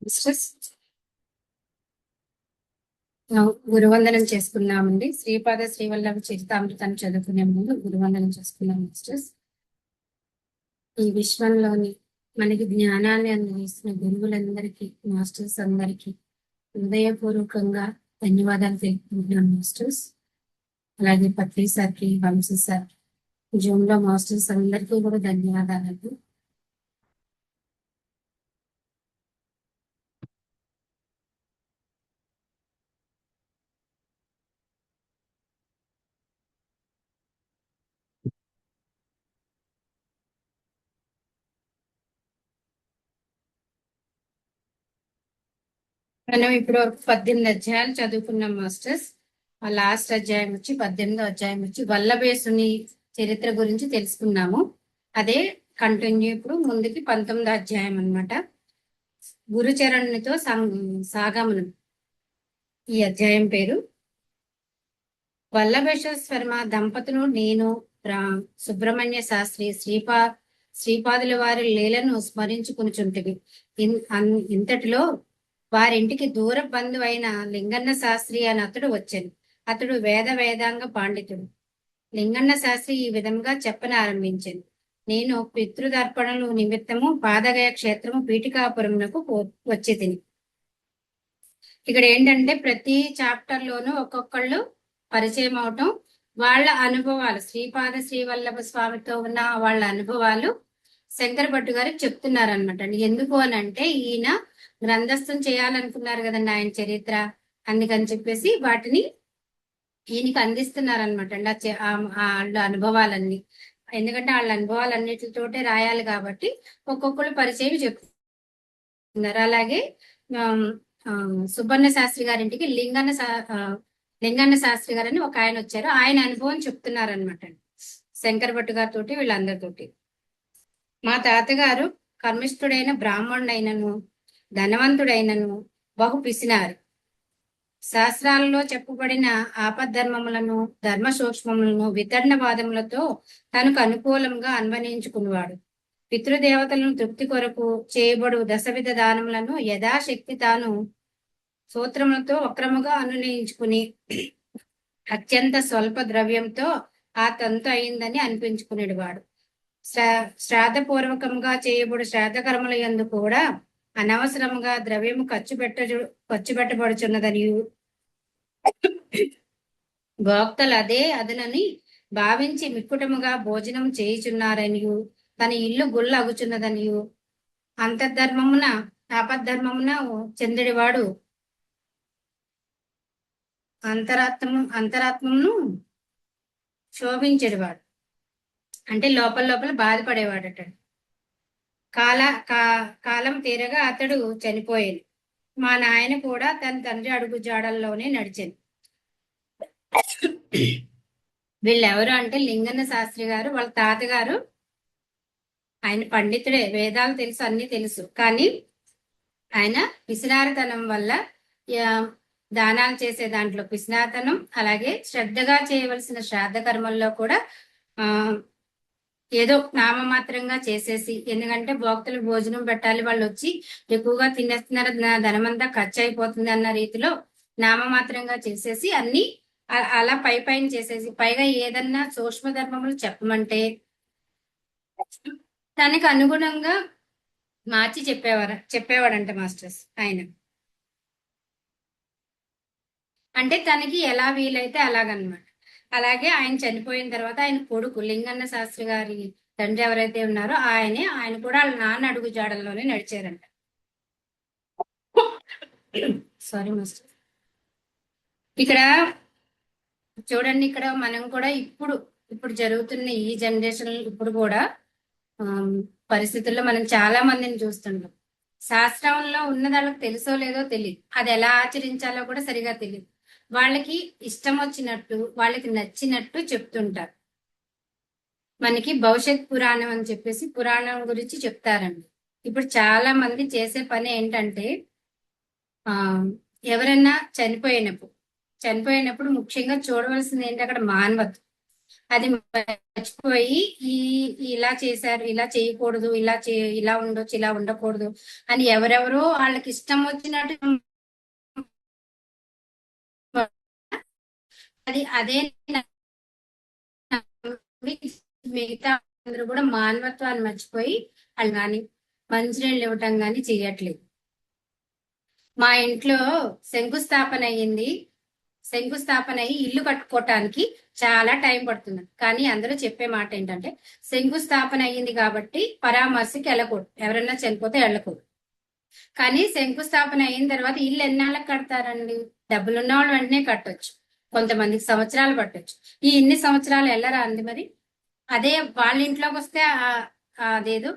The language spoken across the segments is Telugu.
సిస్టర్స్ గురువందనం చేసుకున్నామండి. శ్రీపాద శ్రీవల్లభ చరితామృతాన్ని చదువుకునే ముందు గురువందనం చేసుకున్నాం సిస్టర్స్. ఈ విశ్వంలోని మనకి జ్ఞానాన్ని అందిస్తున్న గురువులందరికీ, మాస్టర్స్ అందరికీ హృదయపూర్వకంగా ధన్యవాదాలు తెలుపుకుంటున్నాం మాస్టర్స్. అలాగే పత్రి సార్కి, వంశీ సార్, జూమ్ లో మాస్టర్స్ అందరికీ కూడా ధన్యవాదాలు. మనం ఇప్పుడు 18 అధ్యాయాలు చదువుకున్నాం మాస్టర్స్. ఆ లాస్ట్ అధ్యాయం వచ్చి 18వ అధ్యాయం వచ్చి వల్లభేసుని చరిత్ర గురించి తెలుసుకున్నాము. అదే కంటిన్యూ ఇప్పుడు ముందుకి 19వ అధ్యాయం అనమాట. గురుచరణ్తో సాగమనం ఈ అధ్యాయం పేరు. వల్లభేశ్వర దంపతులు నేను సుబ్రహ్మణ్య శాస్త్రి శ్రీపాదుల వారి లీలను స్మరించుకునిచుంటివి. ఇంతటిలో వారింటికి దూర బంధువు అయిన లింగన్న శాస్త్రి అని అతడు వచ్చాను. అతడు వేదాంగ పాండితుడు. లింగన్న శాస్త్రి ఈ విధంగా చెప్పనారంభించాను. నేను పితృదర్పణలు నిమిత్తము పాదగయ క్షేత్రము పీఠికాపురమునకు వచ్చి తిని. ఇక్కడ ఏంటంటే ప్రతి చాప్టర్ లోనూ ఒక్కొక్కళ్ళు పరిచయం అవటం, వాళ్ళ అనుభవాలు, శ్రీవల్లభ స్వామితో ఉన్న వాళ్ళ అనుభవాలు శంకర భట్టు గారికి చెప్తున్నారనమాట. ఎందుకు అని అంటే ఈయన గ్రంథస్థం చేయాలనుకున్నారు కదండి ఆయన చరిత్ర, అందుకని చెప్పేసి వాటిని ఈయనకి అందిస్తున్నారనమాట అండి వాళ్ళ అనుభవాలన్నీ. ఎందుకంటే వాళ్ళ అనుభవాలన్నిటితోటే రాయాలి కాబట్టి ఒక్కొక్కరు పరిచయం చెప్తున్నారు. అలాగే సుబ్బన్న శాస్త్రి గారింటికి లింగన్న శాస్త్రి గారు అని ఒక ఆయన వచ్చారు. ఆయన అనుభవం చెప్తున్నారనమాట శంకర భట్టు గారితో వీళ్ళందరితోటి. మా తాతగారు కర్మిష్ఠుడైన బ్రాహ్మణుడైనను ధనవంతుడైనను బహు పిసినారు. శాస్త్రాలలో చెప్పబడిన ఆపద్ధర్మములను ధర్మ సూక్ష్మములను వితరణవాదములతో తనకు అనుకూలంగా అన్వయించుకునేవాడు. పితృదేవతలను తృప్తి కొరకు చేయబడు దశవిధ దానములను యథాశక్తి తాను సూత్రములతో వక్రముగా అనునయించుకుని అత్యంత స్వల్ప ద్రవ్యంతో ఆ తంతు అయిందని అనిపించుకునేవాడు. శ్రాద్ధపూర్వకంగా చేయబడు శ్రాద్ధ కర్మల యందు కూడా అనవసరముగా ద్రవ్యము ఖర్చు పెట్టబడుచున్నదని భోక్తలు అదే అదనని భావించి మిక్కుటముగా భోజనం చేయుచున్నారనియు తన ఇల్లు గుళ్ళ అగుచున్నదనియు అంతర్ధర్మమున ఆపద్ధర్మమున చెందిడివాడు అంతరాత్మను శోభించేవాడు. అంటే లోపల బాధపడేవాడట. కాలం తీరగా అతడు చనిపోయాడు. మా నాయన కూడా తన తండ్రి అడుగు జాడల్లోనే నడిచాను. వీళ్ళెవరు అంటే లింగన్న శాస్త్రి గారు, వాళ్ళ తాతగారు. ఆయన పండితుడే, వేదాలు తెలుసు, అన్ని తెలుసు. కానీ ఆయన పిసినారితనం వల్ల దానాలు చేసే దాంట్లో పిసినారితనం, అలాగే శ్రద్ధగా చేయవలసిన శ్రాద్ధ కర్మల్లో కూడా ఏదో నామమాత్రంగా చేసేసి, ఎందుకంటే భోక్తలు భోజనం పెట్టాలి, వాళ్ళు వచ్చి ఎక్కువగా తినేస్తున్నారు, ధనమంతా ఖర్చు అయిపోతుంది అన్న రీతిలో నామమాత్రంగా చేసేసి అన్ని అలా పైన చేసేసి, పైగా ఏదన్నా సూక్ష్మ ధర్మములు చెప్పమంటే తనకు అనుగుణంగా మార్చి చెప్పేవాడంట మాస్టర్స్ ఆయన. అంటే తనకి ఎలా వీలైతే అలాగనమాట. అలాగే ఆయన చనిపోయిన తర్వాత ఆయన కొడుకు లింగన్న శాస్త్రి గారి తండ్రి ఎవరైతే ఉన్నారో ఆయన కూడా వాళ్ళ నాన్న అడుగు జాడల్లోనే నడిచారంట. Sorry master. ఇక్కడ చూడండి, ఇక్కడ మనం కూడా ఇప్పుడు జరుగుతున్న ఈ జనరేషన్ ఇప్పుడు కూడా పరిస్థితుల్లో మనం చాలా మందిని చూస్తుంటాం. శాస్త్రంలో ఉన్నది వాళ్ళకి తెలుసో లేదో తెలియదు, అది ఎలా ఆచరించాలో కూడా సరిగా తెలియదు. వాళ్ళకి ఇష్టం వచ్చినట్టు, వాళ్ళకి నచ్చినట్టు చెప్తుంటారు. మనకి భవిష్యత్ పురాణం అని చెప్పేసి పురాణం గురించి చెప్తారండి. ఇప్పుడు చాలా మంది చేసే పని ఏంటంటే ఎవరన్నా చనిపోయినప్పుడు ముఖ్యంగా చూడవలసింది ఏంటి, అక్కడ మానవత్వం. అది మర్చిపోయి ఈ ఇలా చేశారు, ఇలా చేయకూడదు, ఇలా ఉండొచ్చు, ఇలా ఉండకూడదు అని ఎవరెవరో వాళ్ళకి ఇష్టం వచ్చినట్టు అదే మిగతా అందరూ కూడా మానవత్వాన్ని మర్చిపోయి వాళ్ళు కానీ మంచినీళ్ళు ఇవ్వటం కానీ చెయ్యట్లేదు. మా ఇంట్లో శంకుస్థాపన అయ్యి ఇల్లు కట్టుకోవటానికి చాలా టైం పడుతుంది. కానీ అందరూ చెప్పే మాట ఏంటంటే శంకుస్థాపన అయ్యింది కాబట్టి పరామర్శకి వెళ్ళకూడదు, ఎవరైనా చనిపోతే వెళ్ళకూడదు. కానీ శంకుస్థాపన అయిన తర్వాత ఇల్లు ఎన్నాళ్ళకి కడతారండి? డబ్బులున్న వాళ్ళు వెంటనే కట్టొచ్చు, కొంతమందికి సంవత్సరాలు పట్టొచ్చు. ఈ ఇన్ని సంవత్సరాలు వెళ్ళరా అంది మరి? అదే వాళ్ళ ఇంట్లోకి వస్తే అదేదో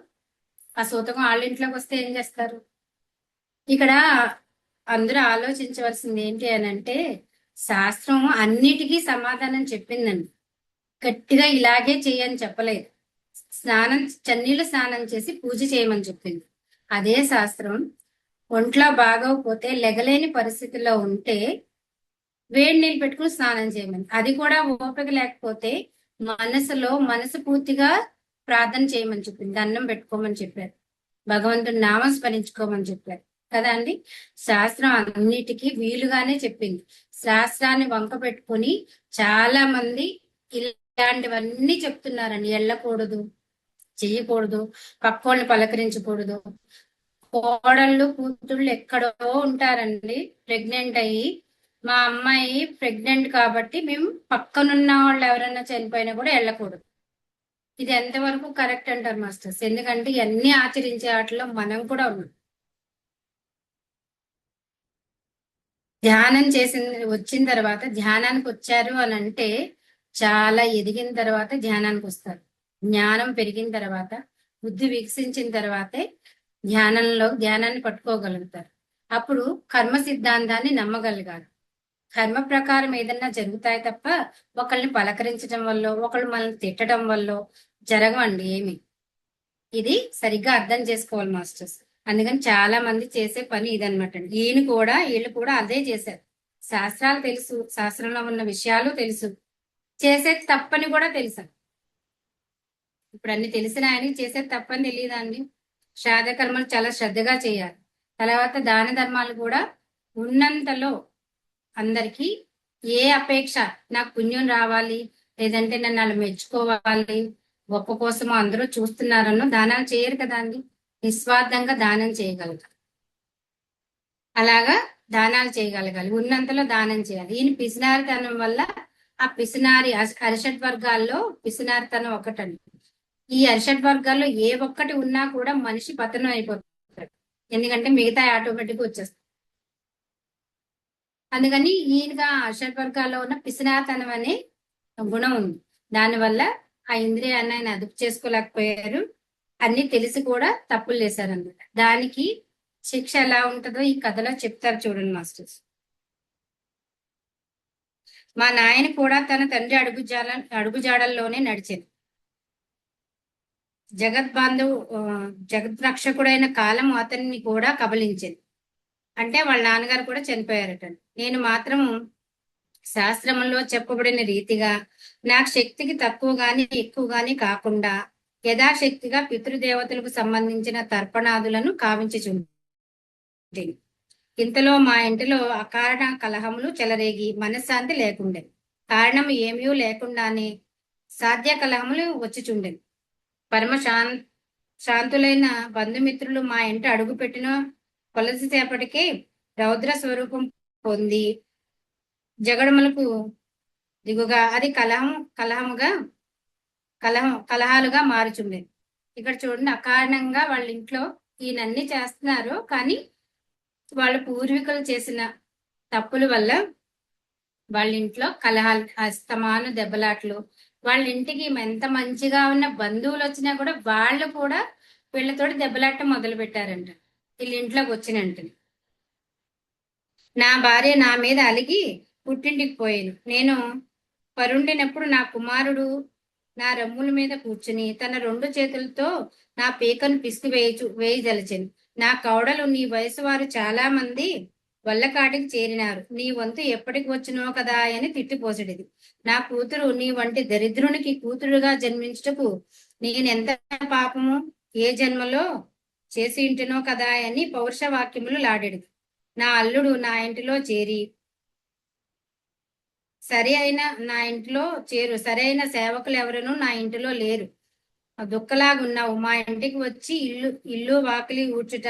ఆ సూతకం వాళ్ళ ఇంట్లోకి వస్తే ఏం చేస్తారు? ఇక్కడ అందరూ ఆలోచించవలసింది ఏంటి అని అంటే, శాస్త్రం అన్నిటికీ సమాధానం చెప్పిందండి. గట్టిగా ఇలాగే చేయని చెప్పలేదు. చన్నీళ్ళు స్నానం చేసి పూజ చేయమని చెప్పింది. అదే శాస్త్రం ఒంట్లో బాగోకపోతే లెగలేని పరిస్థితిలో ఉంటే వేడి నీళ్ళు పెట్టుకుని స్నానం చేయమని, అది కూడా ఓపిక లేకపోతే మనసు పూర్తిగా ప్రార్థన చేయమని చెప్పింది, దండం పెట్టుకోమని చెప్పారు, భగవంతుని నామం స్మరించుకోమని చెప్పారు కదా అండి. శాస్త్రం అన్నిటికీ వీలుగానే చెప్పింది. శాస్త్రాన్ని వంక పెట్టుకుని చాలా మంది ఇలాంటివన్నీ చెప్తున్నారండి. వెళ్ళకూడదు, చెయ్యకూడదు, పక్కోళ్ళని పలకరించకూడదు. కోడళ్ళు కూతుళ్ళు ఎక్కడో ఉంటారండి ప్రెగ్నెంట్ అయ్యి, మా అమ్మాయి ప్రెగ్నెంట్ కాబట్టి మేము పక్కనున్న వాళ్ళు ఎవరైనా చనిపోయినా కూడా వెళ్ళకూడదు. ఇది ఎంతవరకు కరెక్ట్ అంటారు మాస్టర్స్? ఎందుకంటే ఇవన్నీ ఆచరించే వాటిలో మనం కూడా ఉన్నాం. ధ్యానం వచ్చిన తర్వాత ధ్యానానికి వచ్చారు అని అంటే చాలా ఎదిగిన తర్వాత ధ్యానానికి వస్తారు. జ్ఞానం పెరిగిన తర్వాత, బుద్ధి వికసించిన తర్వాతే ధ్యానాన్ని పట్టుకోగలుగుతారు. అప్పుడు కర్మ సిద్ధాంతాన్ని నమ్మగలిగారు. కర్మ ప్రకారం ఏదన్నా జరుగుతాయి తప్ప ఒకళ్ళని పలకరించడం వల్ల, ఒకళ్ళు మనల్ని తిట్టడం వల్ల జరగవండి ఏమి. ఇది సరిగ్గా అర్థం చేసుకోవాలి మాస్టర్స్. అందుకని చాలా మంది చేసే పని ఇదనమాట అండి. వీళ్ళు కూడా అదే చేశారు. శాస్త్రాలు తెలుసు, శాస్త్రంలో ఉన్న విషయాలు తెలుసు, చేసేది తప్పని కూడా తెలుసు. ఇప్పుడు అన్ని తెలిసిన ఆయనకి చేసేది తప్పని తెలియదా అండి? శ్రాద్ధ కర్మలు చాలా శ్రద్ధగా చేయాలి. తర్వాత దాన ధర్మాలు కూడా ఉన్నంతలో అందరికీ ఏ అపేక్ష, నాకు పుణ్యం రావాలి, లేదంటే నన్ను వాళ్ళు మెచ్చుకోవాలి, గొప్ప కోసమో అందరూ చూస్తున్నారనో దానాలు చేయరు కదా అండి. నిస్వార్థంగా దానం చేయగలగాలి. అలాగా దానాలు చేయగలగాలి, ఉన్నంతలో దానం చేయాలి. ఈయన పిసినారితనం వల్ల ఆ పిసినారి అరిషడ్ వర్గాల్లో పిసినారితనం ఒకటండి. ఈ అరిషడ్ వర్గాల్లో ఏ ఒక్కటి ఉన్నా కూడా మనిషి పతనం అయిపోతాడు, ఎందుకంటే మిగతా ఆటోమేటిక్గా వచ్చేస్తాయి. అందుకని ఈయనగా అరిషడ్ వర్గాల్లో ఉన్న పిసినారితనం అనే గుణం ఉంది. దానివల్ల ఆ ఇంద్రియాన్ని ఆయన అదుపు చేసుకోలేకపోయారు. అన్ని తెలిసి కూడా తప్పులు చేశారన్నమాట. దానికి శిక్ష ఎలా ఉంటుందో ఈ కథలో చెప్తారు చూడండి మాస్టర్స్. మా నాయన కూడా తన తండ్రి అడుగుజాడల్లోనే నడిచింది. జగద్రక్షకుడైన కాలం అతన్ని కూడా కబలించింది. అంటే వాళ్ళ నాన్నగారు కూడా చనిపోయారట. నేను మాత్రం శాస్త్రంలో చెప్పబడిన రీతిగా నాకు శక్తికి తక్కువ గాని ఎక్కువ గాని కాకుండా యథాశక్తిగా పితృదేవతలకు సంబంధించిన తర్పణాదులను కావించుచుంది. ఇంతలో మా ఇంటిలో అకారణ కలహములు చెలరేగి మనశ్శాంతి లేకుండే. కారణం ఏమీ లేకుండానే సాధ్య కలహములు వచ్చిచుండెను. పరమ శాంతులైన బంధుమిత్రులు మా ఇంట అడుగు పెట్టిన కొలసిసేపటికే రౌద్ర స్వరూపం పొంది జగడములకు దిగుగా అది కలహాలుగా మారుచుండేది. ఇక్కడ చూడండి, అకారణంగా వాళ్ళ ఇంట్లో ఈయనన్ని చేస్తున్నారు, కానీ వాళ్ళ పూర్వీకులు చేసిన తప్పుల వల్ల వాళ్ళ ఇంట్లో కలహాలు, అస్తమాను దెబ్బలాట్లు. వాళ్ళ ఇంటికి ఎంత మంచిగా ఉన్న బంధువులు వచ్చినా కూడా వాళ్ళు కూడా వీళ్ళతోటి దెబ్బలాట మొదలు పెట్టారంట వీళ్ళ ఇంట్లోకి వచ్చినంటని. నా భార్య నా మీద అలిగి పుట్టింటికి పోయాను. నేను పరుండినప్పుడు నా కుమారుడు నా రమ్ముల మీద కూర్చుని తన 2 చేతులతో నా పీకను పిసికి వేయదలిచాను. నా కౌడలు నీ వయసు వారు చాలా మంది వల్లకాటికి చేరినారు. నీ వంతు ఎప్పటికి వచ్చినో కదా అని తిట్టిపోసడిది. నా కూతురు నీ వంటి దరిద్రునికి కూతురుగా జన్మించుటకు నేనెంత పాపము ఏ జన్మలో చేసి ఇంటినో కదా అని పౌరుష వాక్యములు లాడెడిది. నా అల్లుడు నా ఇంటిలో చేరి సరి అయిన సేవకులు ఎవరునూ నా ఇంటిలో లేరు. దుక్కలాగున్నావు. మా ఇంటికి వచ్చి ఇల్లు వాకిలి ఊడ్చుట,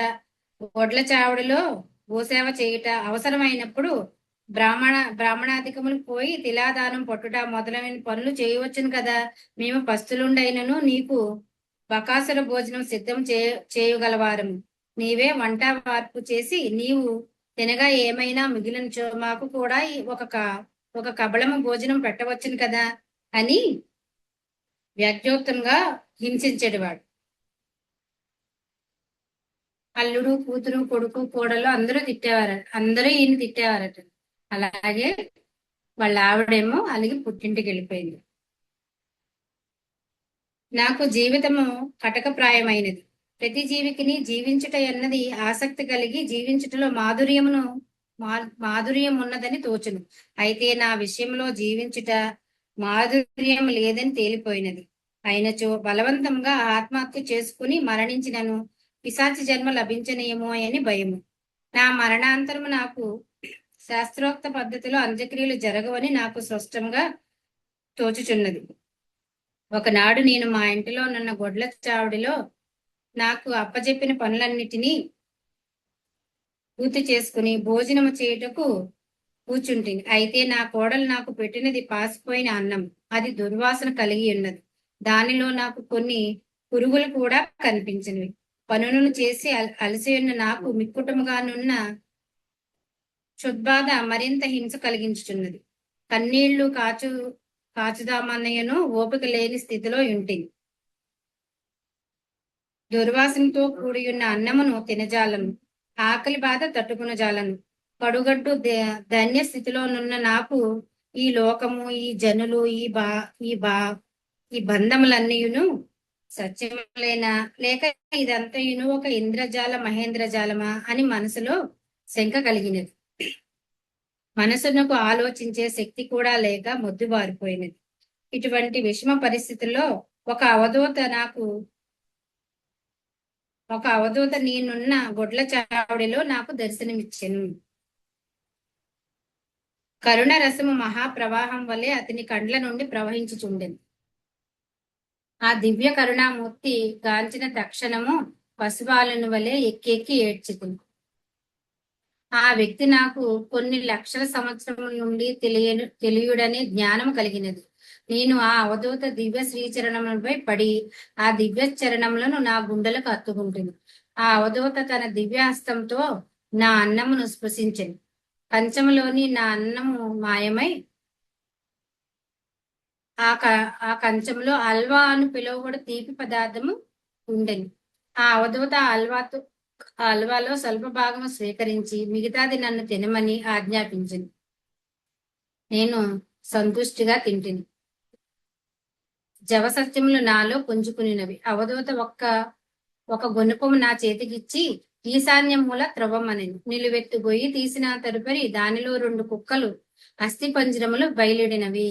గొడ్ల చావడిలో భూసేవ చేయుట, అవసరమైనప్పుడు బ్రాహ్మణాధికములకు పోయి తిలాదానం పట్టుట మొదలైన పనులు చేయవచ్చును కదా. మేము పస్తులుండైనను నీకు బకాసుర భోజనం సిద్ధం చేయగలవారము. నీవే వంట వార్పు చేసి నీవు తినగా ఏమైనా మిగిలినచో మాకు కూడా ఒక కబళము భోజనం పెట్టవచ్చును కదా అని వ్యాఖ్యోక్తంగా హింసించేవాడు. అల్లుడు, కూతురు, కొడుకు, కోడలు అందరూ ఈయన తిట్టేవారట. అలాగే వాళ్ళ ఆవిడేమో అలాగే పుట్టింటికి వెళ్ళిపోయింది. నాకు జీవితము కటకప్రాయమైనది. ప్రతి జీవికిని జీవించుట అన్నది ఆసక్తి కలిగి జీవించుటలో మాధుర్యం ఉన్నదని తోచును. అయితే నా విషయంలో జీవించుట మాధుర్యం లేదని తేలిపోయినది. అయినచో బలవంతంగా ఆత్మహత్య చేసుకుని మరణించినను పిశాచి జన్మ లభించనేమో అని భయము. నా మరణాంతరము నాకు శాస్త్రోక్త పద్ధతిలో అంత్యక్రియలు జరగవని నాకు స్పష్టంగా తోచుచున్నది. ఒకనాడు నేను మా ఇంటిలో నున్న గొడ్ల చావడిలో నాకు అప్పజెప్పిన పనులన్నిటినీ పూర్తి చేసుకుని భోజనము చేయుటకు కూర్చుంటుంది. అయితే నా కోడలు నాకు పెట్టినది పాసిపోయిన అన్నం. అది దుర్వాసన కలిగి ఉన్నది. దానిలో నాకు కొన్ని పురుగులు కూడా కనిపించినవి. పనులను చేసి అలసి ఉన్న నాకు మిక్కుటముగానున్న క్షుద్బాధ మరింత హింస కలిగించుచున్నది. కన్నీళ్లు కాచుదామన్నయను ఓపిక లేని స్థితిలో ఉంటుంది. దుర్వాసనతో కూడి ఉన్న అన్నమును తినజాలను, ఆకలి బాధ తట్టుకున్న జాలను. కడుగట్టు ధన్య స్థితిలోనున్న నాకు ఈ లోకము, ఈ జనులు, ఈ బంధములన్నీయును సత్యములేనా, లేక ఇదంతయును ఒక ఇంద్రజాల మహేంద్రజాలమా అని మనసులో శంక కలిగినది. మనసునకు ఆలోచించే శక్తి కూడా లేక మొద్దుబారిపోయినది. ఇటువంటి విషమ పరిస్థితుల్లో ఒక అవధూత నేనున్న గొడ్ల చావడిలో నాకు దర్శనమిచ్చెను. కరుణ రసము మహాప్రవాహం వలె అతని కండ్ల నుండి ప్రవహించుచుండెను. ఆ దివ్య కరుణామూర్తి గాంచిన తక్షణము పశుబాలను వలె ఎక్కి ఏడ్చుతుంది. ఆ వ్యక్తి నాకు కొన్ని లక్షల సంవత్సరముల నుండి తెలియుడనే జ్ఞానం కలిగినది. నేను ఆ అవధూత దివ్య శ్రీచరణములపై పడి ఆ దివ్య చరణములను నా గుండెలకు హత్తుకుంటుంది. ఆ అవధూత తన దివ్యాస్తంతో నా అన్నమును స్పృశించింది. కంచములోని నా అన్నము మాయమై ఆ కంచంలో అల్వా అని పిలువబడు తీపి పదార్థము ఉండెను. ఆ అవధూత అల్వాలో స్వల్ప భాగము స్వీకరించి మిగతాది నన్ను తినమని ఆజ్ఞాపించింది. నేను సంతుష్టిగా తింటిని. జవసత్యములు నాలో పుంజుకునినవి. అవధూత ఒక గొనుపము నా చేతికిచ్చి ఈశాన్యం మూల త్రవ్వమనెను. నిలువెత్తు గొయ్యి తీసిన తదుపరి దానిలో 2 కుక్కలు అస్థి పంజరములు బయలుడినవి.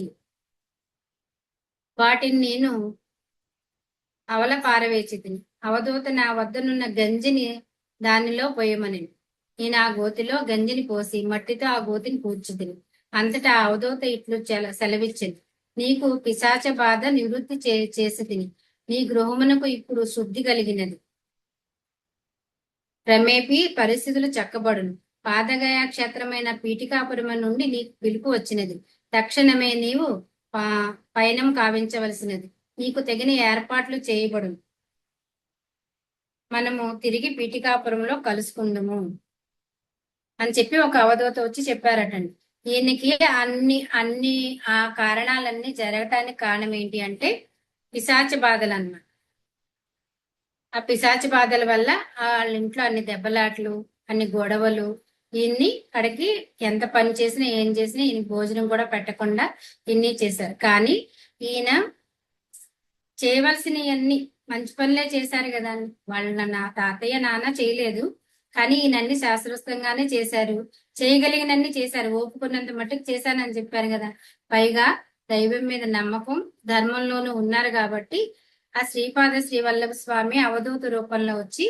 వాటిని నేను అవల పారవేచితిని. అవధూత నా వద్దనున్న గంజిని దానిలో పోయమని నేను ఆ గోతిలో గంజిని పోసి మట్టితో ఆ గోతిని పూడ్చితిని. అంతటా అవధూత ఇట్లు సెలవిచ్చింది. నీకు పిశాచ బాధ నివృత్తి చేసి తిని నీ గృహమునకు ఇప్పుడు శుద్ధి కలిగినది. క్రమేపీ పరిస్థితులు చక్కబడును. పాదగయ క్షేత్రమైన పీఠికాపురము నుండి నీకు పిలుపు వచ్చినది. తక్షణమే నీవు పయనం కావించవలసినది. నీకు తగిన ఏర్పాట్లు చేయబడును. మనము తిరిగి పీఠికాపురంలో కలుసుకుందాము అని చెప్పి ఒక అవధూత వచ్చి చెప్పారటండి. ఈయనకి అన్ని ఆ కారణాలన్నీ జరగటానికి కారణం ఏంటి అంటే పిశాచ బాధలు అన్నమాట. ఆ పిశాచ బాధల వల్ల వాళ్ళ ఇంట్లో అన్ని దెబ్బలాట్లు, అన్ని గొడవలు, ఈయన్ని కడికి ఎంత పని చేసినా ఏం చేసినా ఈయన భోజనం కూడా పెట్టకుండా ఇన్ని చేశారు. కానీ ఈయన చేయవలసినవన్నీ మంచి పనులే చేశారు కదా. వాళ్ళ నా తాతయ్య నాన్న చేయలేదు, కానీ ఈయనన్ని శాస్త్రోక్తంగానే చేశారు. చేయగలిగినన్ని చేశారు, ఓపుకున్నంత మట్టుకు చేశానని చెప్పారు కదా. పైగా దైవం మీద నమ్మకం, ధర్మంలోనూ ఉన్నారు కాబట్టి ఆ శ్రీపాద శ్రీవల్లభ స్వామి అవధూత రూపంలో వచ్చి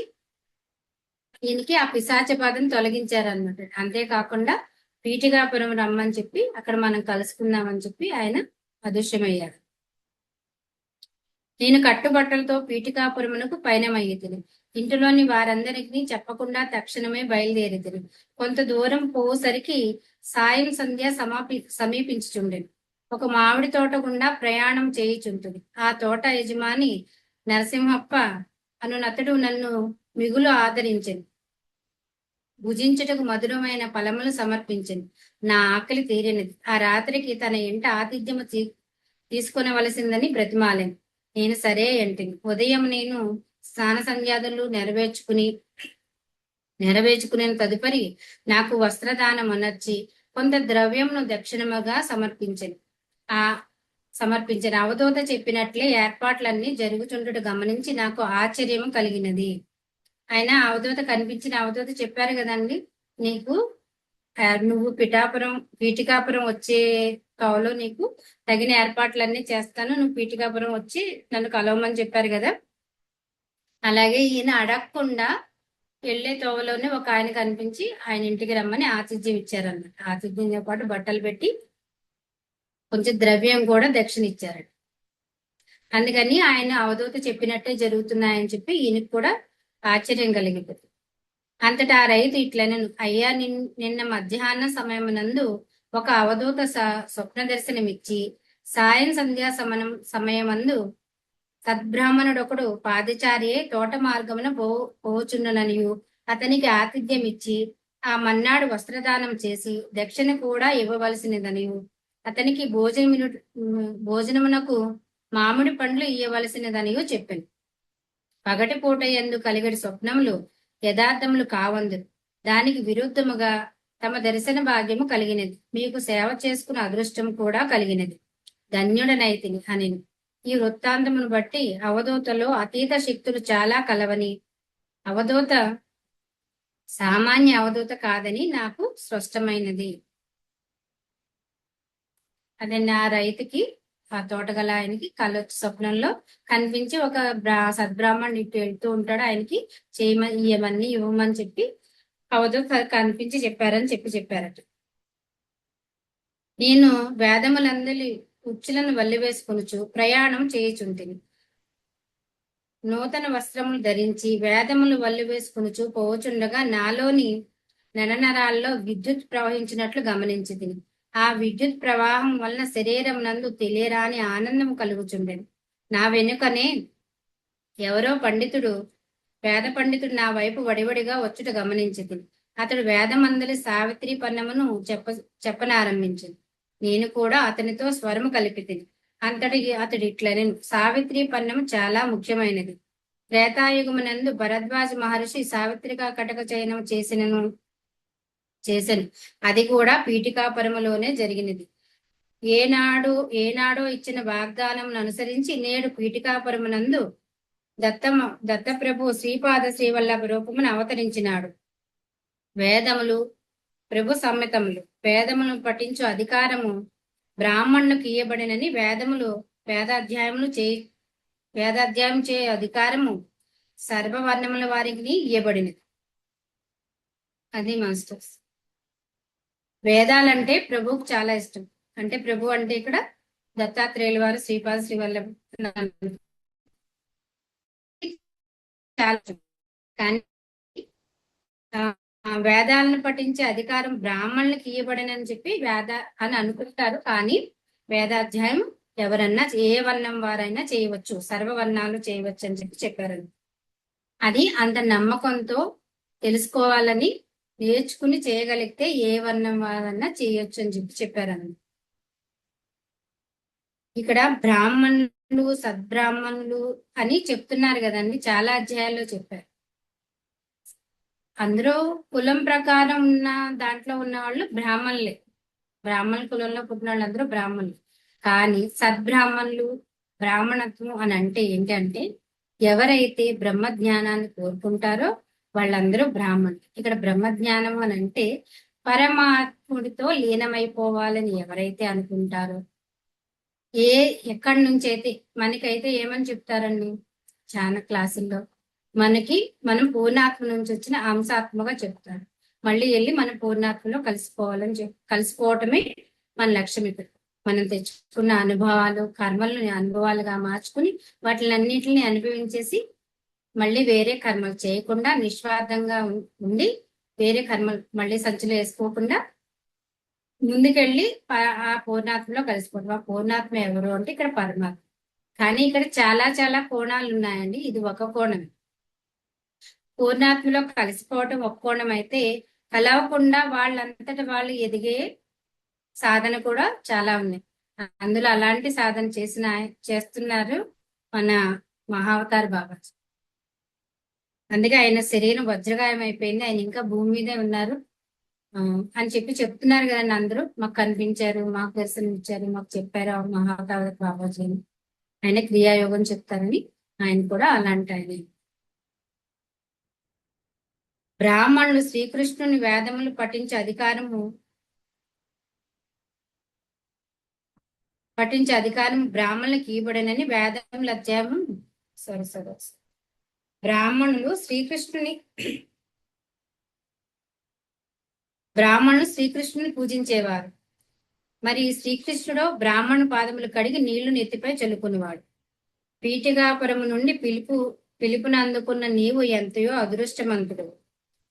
ఈయనకి ఆ పిశాచ బాధను తొలగించారన్నమాట. అంతేకాకుండా పీఠికాపురం రమ్మని చెప్పి అక్కడ మనం కలుసుకుందామని చెప్పి ఆయన అదృశ్యమయ్యారు. నేను కట్టుబట్టలతో పీఠికాపురమునకు పయనమయ్యితిని. ఇంటిలోని వారందరికీ చెప్పకుండా తక్షణమే బయలుదేరితిని. కొంత దూరం పోసరికి సాయం సంధ్య సమీపించుచుండెను. ఒక మామిడి తోట గుండా ప్రయాణం చేయుచుంటుంది. ఆ తోట యజమాని నరసింహప్ప అనునతడు నన్ను మిగులు ఆదరించెను. భుజించుటకు మధురమైన ఫలములు సమర్పించింది. నా ఆకలి తీరినది. ఆ రాత్రికి తన ఇంట ఆతిథ్యము తీసుకొనవలసిందని బ్రతిమాలెను. నేను సరే అంటిని. ఉదయం నేను స్నాన సంధ్యాదులు నెరవేర్చుకునే తదుపరి నాకు వస్త్రదానం అనర్చి కొంత ద్రవ్యంను దక్షిణముగా సమర్పించిన అవధూత చెప్పినట్లే ఏర్పాట్లన్నీ జరుగుతుండట గమనించి నాకు ఆశ్చర్యం కలిగినది. ఆయన అవధూత కనిపించిన అవధూత చెప్పారు కదండి, నీకు నువ్వు పీఠికాపురం వచ్చే తోవలో నీకు తగిన ఏర్పాట్లన్నీ చేస్తాను, నువ్వు పీఠికాపురం వచ్చి నన్ను కలవమని చెప్పారు కదా. అలాగే ఈయన అడగకుండా వెళ్లే తోవలోనే ఒక ఆయన కనిపించి ఆయన ఇంటికి రమ్మని ఆతిథ్యం ఇచ్చారన్నమాట. ఆతిథ్యంతో పాటు బట్టలు పెట్టి కొంచెం ద్రవ్యం కూడా దక్షిణ ఇచ్చారట. అందుకని ఆయన అవధూత చెప్పినట్టే జరుగుతున్నాయని చెప్పి ఈయనకు కూడా ఆశ్చర్యం కలిగిపోతుంది. అంతటా ఆ రైతు ఇట్లనను, అయ్యా నిన్న మధ్యాహ్న సమయమునందు ఒక అవధూత స్వప్న దర్శనమిచ్చి సాయం సంధ్యా సమయమందు సద్బ్రాహ్మణుడొకడు పాదచారియే తోట మార్గమున పోచుండుననియు అతనికి ఆతిథ్యం ఇచ్చి ఆ మన్నాడు వస్త్రదానం చేసి దక్షిణ కూడా ఇవ్వవలసినదనియు అతనికి భోజనమునకు మామిడి పండ్లు ఇయ్యవలసినదనియు చెప్పాను. పగటిపూట యందు కలిగడి స్వప్నములు యథార్థములు కావందు. దానికి విరుద్ధముగా తమ దర్శన భాగ్యము కలిగినది. మీకు సేవ చేసుకున్న అదృష్టం కూడా కలిగినది. ధన్యుడనైతిని అని. ఈ వృత్తాంతమును బట్టి అవధూతలో అతీత శక్తులు చాలా కలవని, అవధూత సామాన్య అవధూత కాదని నాకు స్పష్టమైనది. అదే నా రైతుకి, ఆ తోటగల ఆయనకి కళ్ళొచ్చి స్వప్నంలో కనిపించి ఒక సద్బ్రాహ్మణుడు ఇటు వెళ్తూ ఉంటాడు, ఆయనకి ఇవన్నీ ఇవ్వమని చెప్పి అవధూత కనిపించి చెప్పారని చెప్పారట. నేను వేదములందరి ఉచ్చులను వల్లివేసుకొనుచు ప్రయాణం చేయుచుంటిని. నూతన వస్త్రములు ధరించి వేదములు వల్లివేసుకొనుచు పోచుండగా నాలోని నరనరాల్లో విద్యుత్ ప్రవహించినట్లు గమనించింది. ఆ విద్యుత్ ప్రవాహం వలన శరీరం నందు తెలియరాని ఆనందం కలుగుచుండెను. నా వెనుకనే ఎవరో వేద పండితుడు నా వైపు వడివడిగా వచ్చుట గమనించింది. అతడు వేదమందలి సావిత్రి పన్నమును చెప్పనారంభించింది. నేను కూడా అతనితో స్వరము కలిపితిని. అతడు ఇట్లనెను, సావిత్రి పన్నము చాలా ముఖ్యమైనది. త్రేతాయుగమునందు భరద్వాజ మహర్షి సావిత్రికా కటక చయనం చేసెను. అది కూడా పీఠికాపురములోనే జరిగినది. ఏనాడో ఇచ్చిన వాగ్దానం అనుసరించి నేడు పీఠికాపురమునందు దత్తప్రభు శ్రీపాద శ్రీవల్లభ రూపమును అవతరించినాడు. వేదములు ప్రభు సమ్మితములు వేదమును పఠించు అధికారము బ్రాహ్మణులకు ఇయ్యబడినని వేదాధ్యాయం చే అధికారము సర్వవర్ణముల వారికి ఇయ్యబడినది. అది మాస్టర్స్. వేదాలంటే ప్రభువుకు చాలా ఇష్టం. అంటే ప్రభు అంటే ఇక్కడ దత్తాత్రేయుల వారు, శ్రీపాద శ్రీవల్లభ చాలా. కానీ వేదాలను పఠించే అధికారం బ్రాహ్మణులకు ఇవ్వబడినని చెప్పి అని అనుకుంటారు. కానీ వేదాధ్యాయం ఎవరన్నా ఏ వర్ణం వారైనా చేయవచ్చు, సర్వవర్ణాలు చేయవచ్చు అని చెప్పారు. అది అంత నమ్మకంతో తెలుసుకోవాలని నేర్చుకుని చేయగలిగితే ఏ వర్ణం వారన్నా చేయొచ్చు అని చెప్పారని. ఇక్కడ బ్రాహ్మణులు, సద్బ్రాహ్మణులు అని చెప్తున్నారు కదండి, చాలా అధ్యాయాల్లో చెప్పారు. అందరూ కులం ప్రకారం ఉన్న దాంట్లో ఉన్న వాళ్ళు బ్రాహ్మణులే. బ్రాహ్మణ కులంలో పుట్టిన వాళ్ళందరూ బ్రాహ్మణులు. కానీ సద్బ్రాహ్మణులు, బ్రాహ్మణత్వం అని అంటే ఏంటంటే ఎవరైతే బ్రహ్మ జ్ఞానాన్ని కోరుకుంటారో వాళ్ళందరూ బ్రాహ్మణులు. ఇక్కడ బ్రహ్మ జ్ఞానం అని అంటే పరమాత్ముడితో లీనమైపోవాలని ఎవరైతే అనుకుంటారో, ఎక్కడి నుంచి అయితే మనకైతే ఏమని చెప్తారండి చాలా క్లాసుల్లో, మనం పూర్ణాత్మ నుంచి వచ్చిన అంశాత్మగా చెప్తారు. మళ్ళీ వెళ్ళి మనం పూర్ణాత్మలో కలిసిపోవాలని కలిసిపోవటమే మన లక్ష్యం. ఇక్కడ మనం తెచ్చుకున్న అనుభవాలు, కర్మలను అనుభవాలుగా మార్చుకుని వాటిని అన్నిటిని అనుభవించేసి మళ్ళీ వేరే కర్మలు చేయకుండా నిస్వార్థంగా ఉండి వేరే కర్మలు మళ్ళీ సంచులు వేసుకోకుండా ముందుకెళ్ళి ఆ పూర్ణాత్మలో కలిసిపోవడం. ఆ పూర్ణాత్మ ఎవరు అంటే ఇక్కడ పరమాత్మ. కానీ ఇక్కడ చాలా చాలా కోణాలు ఉన్నాయండి. ఇది ఒక కోణం. పూర్ణాత్మలో కలిసిపోవటం ఒక కోణం అయితే, కలవకుండా వాళ్ళంతట వాళ్ళు ఎదిగే సాధన కూడా చాలా ఉన్నాయి. అందులో అలాంటి సాధన చేస్తున్నారు మన మహావతార్ బాబా. అందుకే ఆయన శరీరం వజ్రగాయం అయిపోయింది, ఆయన ఇంకా భూమి మీదే ఉన్నారు అని చెప్తున్నారు కదండి. అందరూ మాకు కనిపించారు, మాకు దర్శనం ఇచ్చారు, మాకు చెప్పారు మహావతార్ బాబాజీ అని. ఆయన క్రియాయోగం చెప్తారని ఆయన కూడా అలాంటి ఆయన. బ్రాహ్మణులు శ్రీకృష్ణుని వేదములు పఠించే అధికారం బ్రాహ్మణులకు ఇవ్వబడనని వేదముల అధ్యాయం బ్రాహ్మణులు శ్రీకృష్ణుని పూజించేవారు. మరి శ్రీకృష్ణుడు బ్రాహ్మణు పాదములు కడిగి నీళ్లు నెత్తిపై చల్లుకునేవాడు. పీఠికాపురము నుండి పిలుపును అందుకున్న నీవు ఎంతయో అదృష్టవంతుడు.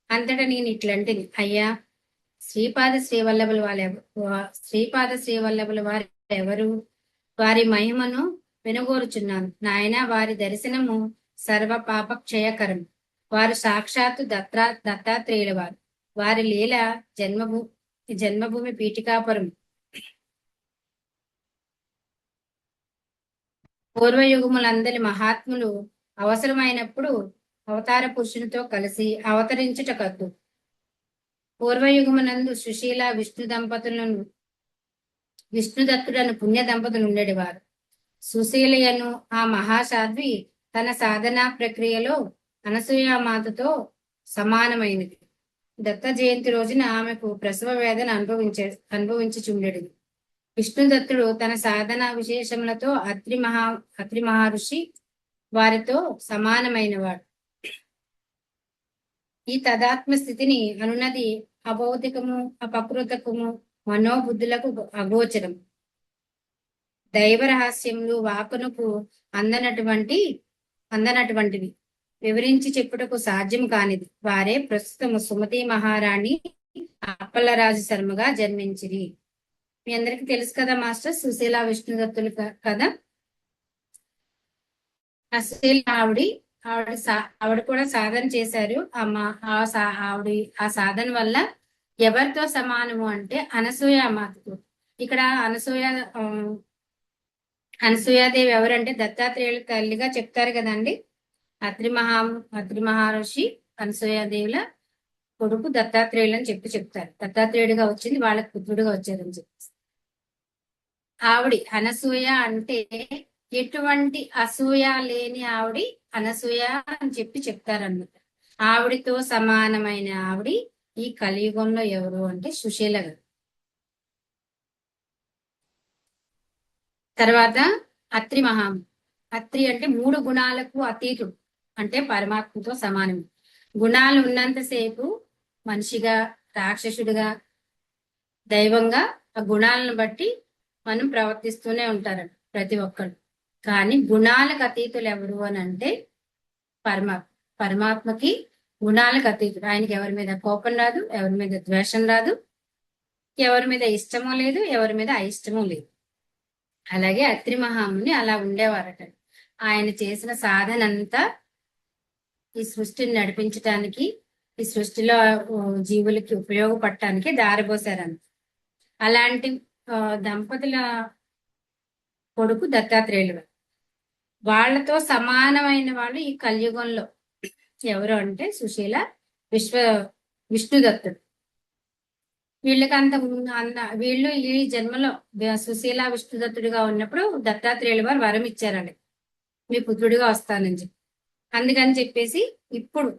అంతటా నేను ఇట్లాంటిది, అయ్యా శ్రీపాద శ్రీవల్లభుల వారు ఎవరు? వారి మహిమను వినగోరుచున్నాను నాయన. వారి దర్శనము సర్వ పాప క్షయకరం. వారు సాక్షాత్తు దత్తాత్రేయుల వారు. వారి లీల జన్మభూమి పీఠికాపురం. పూర్వయుగములందరి మహాత్ములు అవసరమైనప్పుడు అవతార పురుషునితో కలిసి అవతరించుట కద్దు. పూర్వయుగమునందు సుశీల విష్ణుదత్తుడను పుణ్య దంపతులు ఉండేవారు. సుశీలయను ఆ మహాసాధ్వి తన సాధనా ప్రక్రియలో అనసూయామాతతో సమానమైనది. దత్త జయంతి రోజున ఆమెకు ప్రసవ వేదన అనుభవించుచుండెడు. విష్ణుదత్తుడు తన సాధనా విశేషములతో అత్రి మహర్షి వారితో సమానమైనవాడు. ఈ తదాత్మ స్థితిని అనున్నది అభౌతికము, అపకృతకము, మనోబుద్ధులకు అగోచరం. దైవ రహస్యములు వాకునకు అందనటువంటివి, వివరించి చెప్పుటకు సాధ్యం కానిది. వారే ప్రస్తుతము సుమతి మహారాణి అప్పలరాజు శర్మగా జన్మించిరి. మీ అందరికి తెలుసు కదా మాస్టర్, సుశీల విష్ణుదత్తులు కదా. అసలు ఆవిడ కూడా సాధన చేశారు. ఆవిడ ఆ సాధన వల్ల ఎవరితో సమానము అంటే అనసూయ మాతకు. ఇక్కడ అనసూయాదేవి ఎవరంటే దత్తాత్రేయుల తల్లిగా చెప్తారు కదండి. అత్రి మహర్షి అనసూయాదేవుల కొడుకు దత్తాత్రేయులు అని చెప్తారు. దత్తాత్రేయుడిగా వచ్చింది, వాళ్ళకి పుత్రుడిగా వచ్చారని చెప్పి. అనసూయ అంటే ఎటువంటి అసూయ లేని అనసూయ అని చెప్తారన్నమాట. ఆవిడితో సమానమైన ఈ కలియుగంలో ఎవరు అంటే సుశీల గారు. తర్వాత అత్రి అంటే 3 గుణాలకు అతీతుడు, అంటే పరమాత్మతో సమానం. గుణాలు ఉన్నంతసేపు మనిషిగా, రాక్షసుడిగా, దైవంగా ఆ గుణాలను బట్టి మనం ప్రవర్తిస్తూనే ఉంటారంట ప్రతి ఒక్కరు. కానీ గుణాలకు అతీతులు ఎవరు అని అంటే పరమాత్మకి గుణాలకు అతీతుడు. ఆయనకి ఎవరి మీద కోపం రాదు, ఎవరి మీద ద్వేషం రాదు, ఎవరి మీద ఇష్టమూ లేదు, ఎవరి మీద అయిష్టమూ లేదు. అలాగే అత్రి మహాముని అలా ఉండేవారట. ఆయన చేసిన సాధన అంతా ఈ సృష్టిని నడిపించటానికి, ఈ సృష్టిలో జీవులకి ఉపయోగపడటానికి దారిపోసారంట. అలాంటి దంపతుల కొడుకు దత్తాత్రేయులు. వాళ్లతో సమానమైన వాళ్ళు ఈ కలియుగంలో ఎవరు అంటే సుశీల, విష్ణుదత్తుడు. వీళ్ళు ఈ జన్మలో సుశీల విష్ణుదత్తుడిగా ఉన్నప్పుడు దత్తాత్రేయుల వారు వరం ఇచ్చారండి, మీ పుత్రుడిగా వస్తానని చెప్పి. అందుకని చెప్పేసి ఇప్పుడు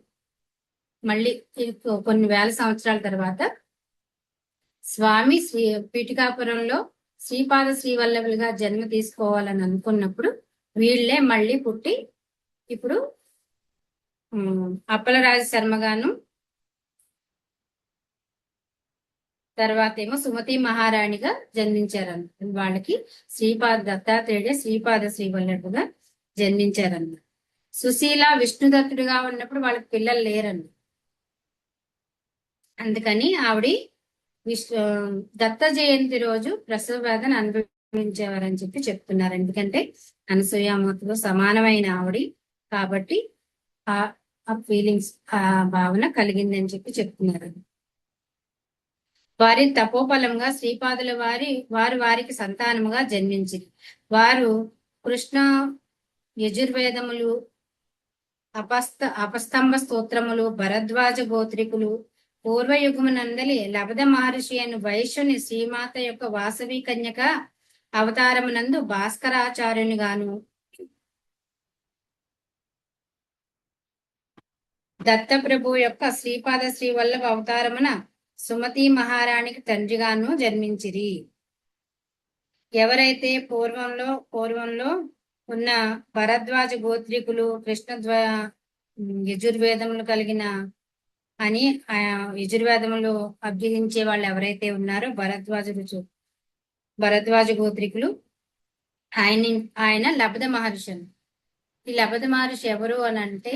మళ్ళీ కొన్ని వేల సంవత్సరాల తర్వాత స్వామి పీఠికాపురంలో శ్రీపాద శ్రీవల్లభులుగా జన్మ తీసుకోవాలని అనుకున్నప్పుడు వీళ్ళే మళ్ళీ పుట్టి ఇప్పుడు అప్పలరాజు శర్మ గాను, తర్వాత ఏమో సుమతి మహారాణిగా జన్మించారన్న. వాళ్ళకి దత్తాత్రేయుడే శ్రీపాద శ్రీవల్లభుగా జన్మించారన్న. సుశీల విష్ణుదత్తుడిగా ఉన్నప్పుడు వాళ్ళకి పిల్లలు లేరన్న. అందుకని ఆవిడ దత్త జయంతి రోజు ప్రసవ వేదన అనుభవించేవారని చెప్పి చెప్తున్నారు. ఎందుకంటే అనసూయామూర్తితో సమానమైన ఆవిడ కాబట్టి ఆ ఫీలింగ్స్, ఆ భావన కలిగిందని చెప్పి చెప్తున్నారు. వారి తపోఫలంగా శ్రీపాదుల వారికి సంతానముగా జన్మించింది. వారు కృష్ణ యజుర్వేదములు, అపస్తంభ స్తోత్రములు, భరద్వాజ గోత్రికులు, పూర్వయుగమునందలి లభద మహర్షి అను వైశ్యుని శ్రీమాత యొక్క వాసవి కన్యక అవతారమునందు భాస్కరాచార్యుని గాను, దత్తప్రభు యొక్క శ్రీపాద శ్రీవల్లభ అవతారమున సుమతి మహారాణికి తండ్రిగాను జన్మించిరి. ఎవరైతే పూర్వంలో ఉన్న భరద్వాజ గోత్రికులు యజుర్వేదములు కలిగిన అని యజుర్వేదములు అభ్యసించే వాళ్ళు ఎవరైతే ఉన్నారో భరద్వాజ గోత్రికులు, ఆయన లభద మహర్షి. ఈ లభద మహర్షి ఎవరు అని అంటే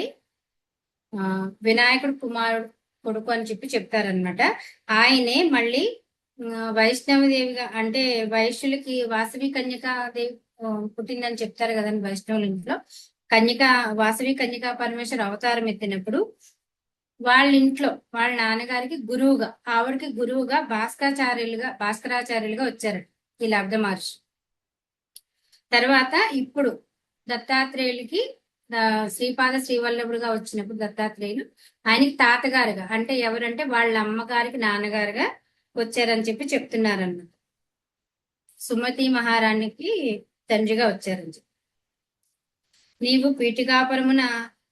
వినాయకుడు కుమారుడు కొడుకు అని చెప్పి చెప్తారనమాట. ఆయనే మళ్ళీ వైష్ణవదేవిగా, అంటే వైశ్యులకి వాసవి కన్యకాదేవి పుట్టిందని చెప్తారు కదండి వైష్ణవుల ఇంట్లో. వాసవి కన్యకా పరమేశ్వర అవతారం ఎత్తినప్పుడు వాళ్ళ ఇంట్లో వాళ్ళ నాన్నగారికి ఆవిడకి గురువుగా భాస్కరాచార్యులుగా వచ్చారు ఈ లబ్ధ మహర్షి. తర్వాత ఇప్పుడు దత్తాత్రేయులకి శ్రీపాద శ్రీవల్లభుడుగా వచ్చినప్పుడు దత్తాత్రేయులు ఆయనకి తాతగారుగా, అంటే ఎవరంటే వాళ్ళ అమ్మగారికి నాన్నగారుగా వచ్చారని చెప్పి చెప్తున్నారన్నమాట. సుమతి మహారాణికి తండ్రిగా వచ్చారని చెప్పి. నీవు పీఠికాపురమున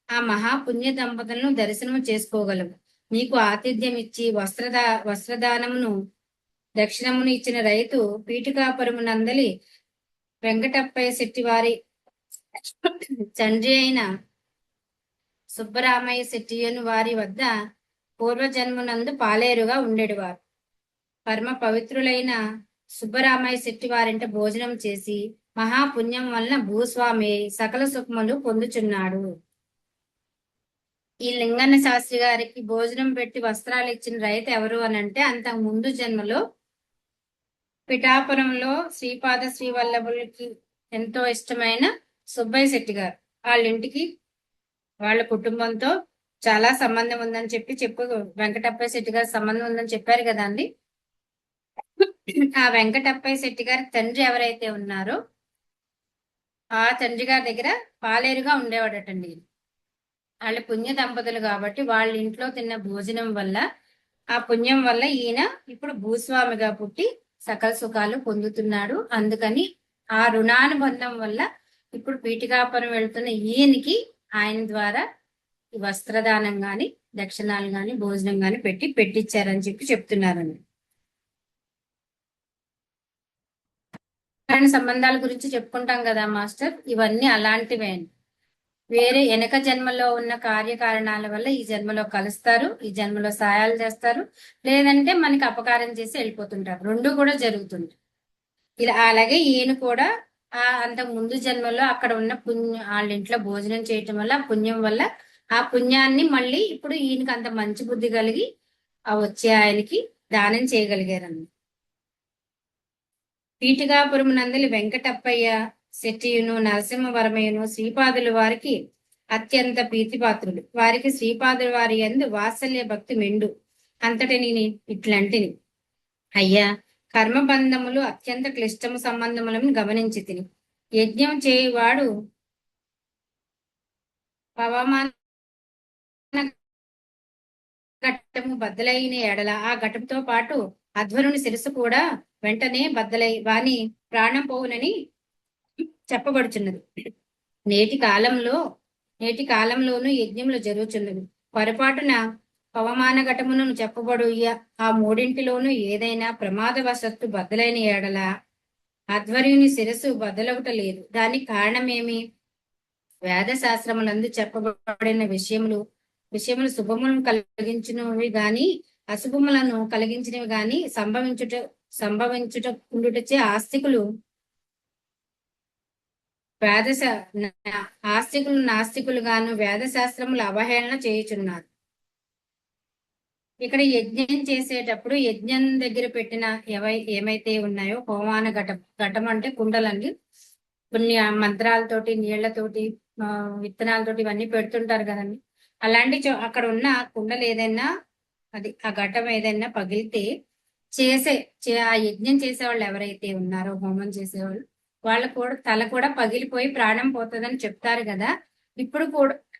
ఆ మహాపుణ్య దంపతులను దర్శనము చేసుకోగలవు. నీకు ఆతిథ్యం ఇచ్చి వస్త్రదానమును దక్షిణమును ఇచ్చిన రైతు పీఠికాపురమునందలి వెంకటప్పయ్య శెట్టి వారి తండ్రి అయిన సుబ్బరామయ్య శెట్టియను వారి వద్ద పూర్వజన్మనందు పాలేరుగా ఉండేవారు. పరమ పవిత్రులైన సుబ్బరామయ్య శెట్టి వారింట భోజనం చేసి మహాపుణ్యం వలన భూస్వామి సకల సుఖములు పొందుచున్నాడు. ఈ లింగన్న శాస్త్రి గారికి భోజనం పెట్టి వస్త్రాలు ఇచ్చిన రైతు ఎవరు అని అంటే అంతకు ముందు జన్మలో పిఠాపురంలో శ్రీపాద శ్రీవల్లభులకి ఎంతో ఇష్టమైన సుబ్బయ్య శెట్టి గారు వాళ్ళ ఇంటికి వాళ్ళ కుటుంబంతో చాలా సంబంధం ఉందని చెప్పి వెంకటప్పయ్య శెట్టి గారి సంబంధం ఉందని చెప్పారు కదా అండి. ఆ వెంకటప్పయ్య శెట్టి గారి తండ్రి ఎవరైతే ఉన్నారో ఆ తండ్రి గారి దగ్గర పాలేరుగా ఉండేవాడటండి. వాళ్ళ పుణ్య దంపతులు కాబట్టి వాళ్ళ ఇంట్లో తిన్న భోజనం వల్ల, ఆ పుణ్యం వల్ల ఈయన ఇప్పుడు భూస్వామిగా పుట్టి సకల సుఖాలు పొందుతున్నాడు. అందుకని ఆ రుణానుబంధం వల్ల ఇప్పుడు పీఠికాపురం వెళ్తున్న ఈయనకి ఆయన ద్వారా వస్త్రదానం గాని, దక్షిణాలు గాని, భోజనం గాని పెట్టించారని చెప్పి చెప్తున్నారండి. సంబంధాల గురించి చెప్పుకుంటాం కదా మాస్టర్, ఇవన్నీ అలాంటివే. వేరే వెనక జన్మలో ఉన్న కార్యకారణాల వల్ల ఈ జన్మలో కలుస్తారు, ఈ జన్మలో సాయాలు చేస్తారు, లేదంటే మనకి అపకారం చేసి వెళ్ళిపోతుంటారు. రెండు కూడా జరుగుతుంది. ఇలా అలాగే ఈయన కూడా అంతకు ముందు జన్మలో అక్కడ ఉన్న వాళ్ళ ఇంట్లో భోజనం చేయటం వల్ల, పుణ్యం వల్ల ఆ పుణ్యాన్ని మళ్ళీ ఇప్పుడు ఈయనకి అంత మంచి బుద్ధి కలిగి వచ్చే ఆయనకి దానం చేయగలిగారన్న. పీఠికాపురం నందలి వెంకటప్పయ్య శెట్టియును నరసింహవరమయ్యను శ్రీపాదుల వారికి అత్యంత ప్రీతిపాత్రులు. వారికి శ్రీపాదుల వారి యందు వాత్సల్య భక్తి మెండు. అంతటి నేను ఇట్లాంటిని అయ్యా, కర్మబంధములు అత్యంత క్లిష్టము సంబంధములను గమనించి తిని. యజ్ఞం చేయువాడు పవమాన ఘట్టము బద్దలైన ఎడల ఆ ఘటంతో పాటు అధ్వరుని శిరస్సు కూడా వెంటనే బద్దలై వాని ప్రాణం పోవునని చెప్పబడుచున్నది. నేటి కాలంలోను యజ్ఞములు జరుగుచున్నవి. పొరపాటున పవమాన ఘటమును చెప్పబడు ఆ మూడింటిలోనూ ఏదైనా ప్రమాదవశత్తు బద్దలైన ఏడల ఆధ్వర్యుని శిరస్సు బద్దలొకట లేదు. దానికి కారణమేమి? వేద శాస్త్రములందు చెప్పబడిన విషయములు శుభములను కలిగించినవి గాని అశుభములను కలిగించినవి గాని సంభవించుట ఉండుటచే ఆస్తికులు నాస్తికులు గాను వేద శాస్త్రములు అవహేళన చేయుచున్నారు. ఇక్కడ యజ్ఞం చేసేటప్పుడు యజ్ఞం దగ్గర పెట్టిన ఏమైతే ఉన్నాయో హోమాన ఘటం అంటే కుండలండి, కొన్ని మంత్రాలతోటి నీళ్లతోటి విత్తనాలతోటి ఇవన్నీ పెడుతుంటారు కదండి. అలాంటి అక్కడ ఉన్న కుండలు ఏదైనా ఆ ఘటం ఏదైనా పగిలితే ఆ యజ్ఞం చేసేవాళ్ళు ఎవరైతే ఉన్నారో హోమం చేసేవాళ్ళు వాళ్ళ కూడా తల కూడా పగిలిపోయి ప్రాణం పోతుందని చెప్తారు కదా.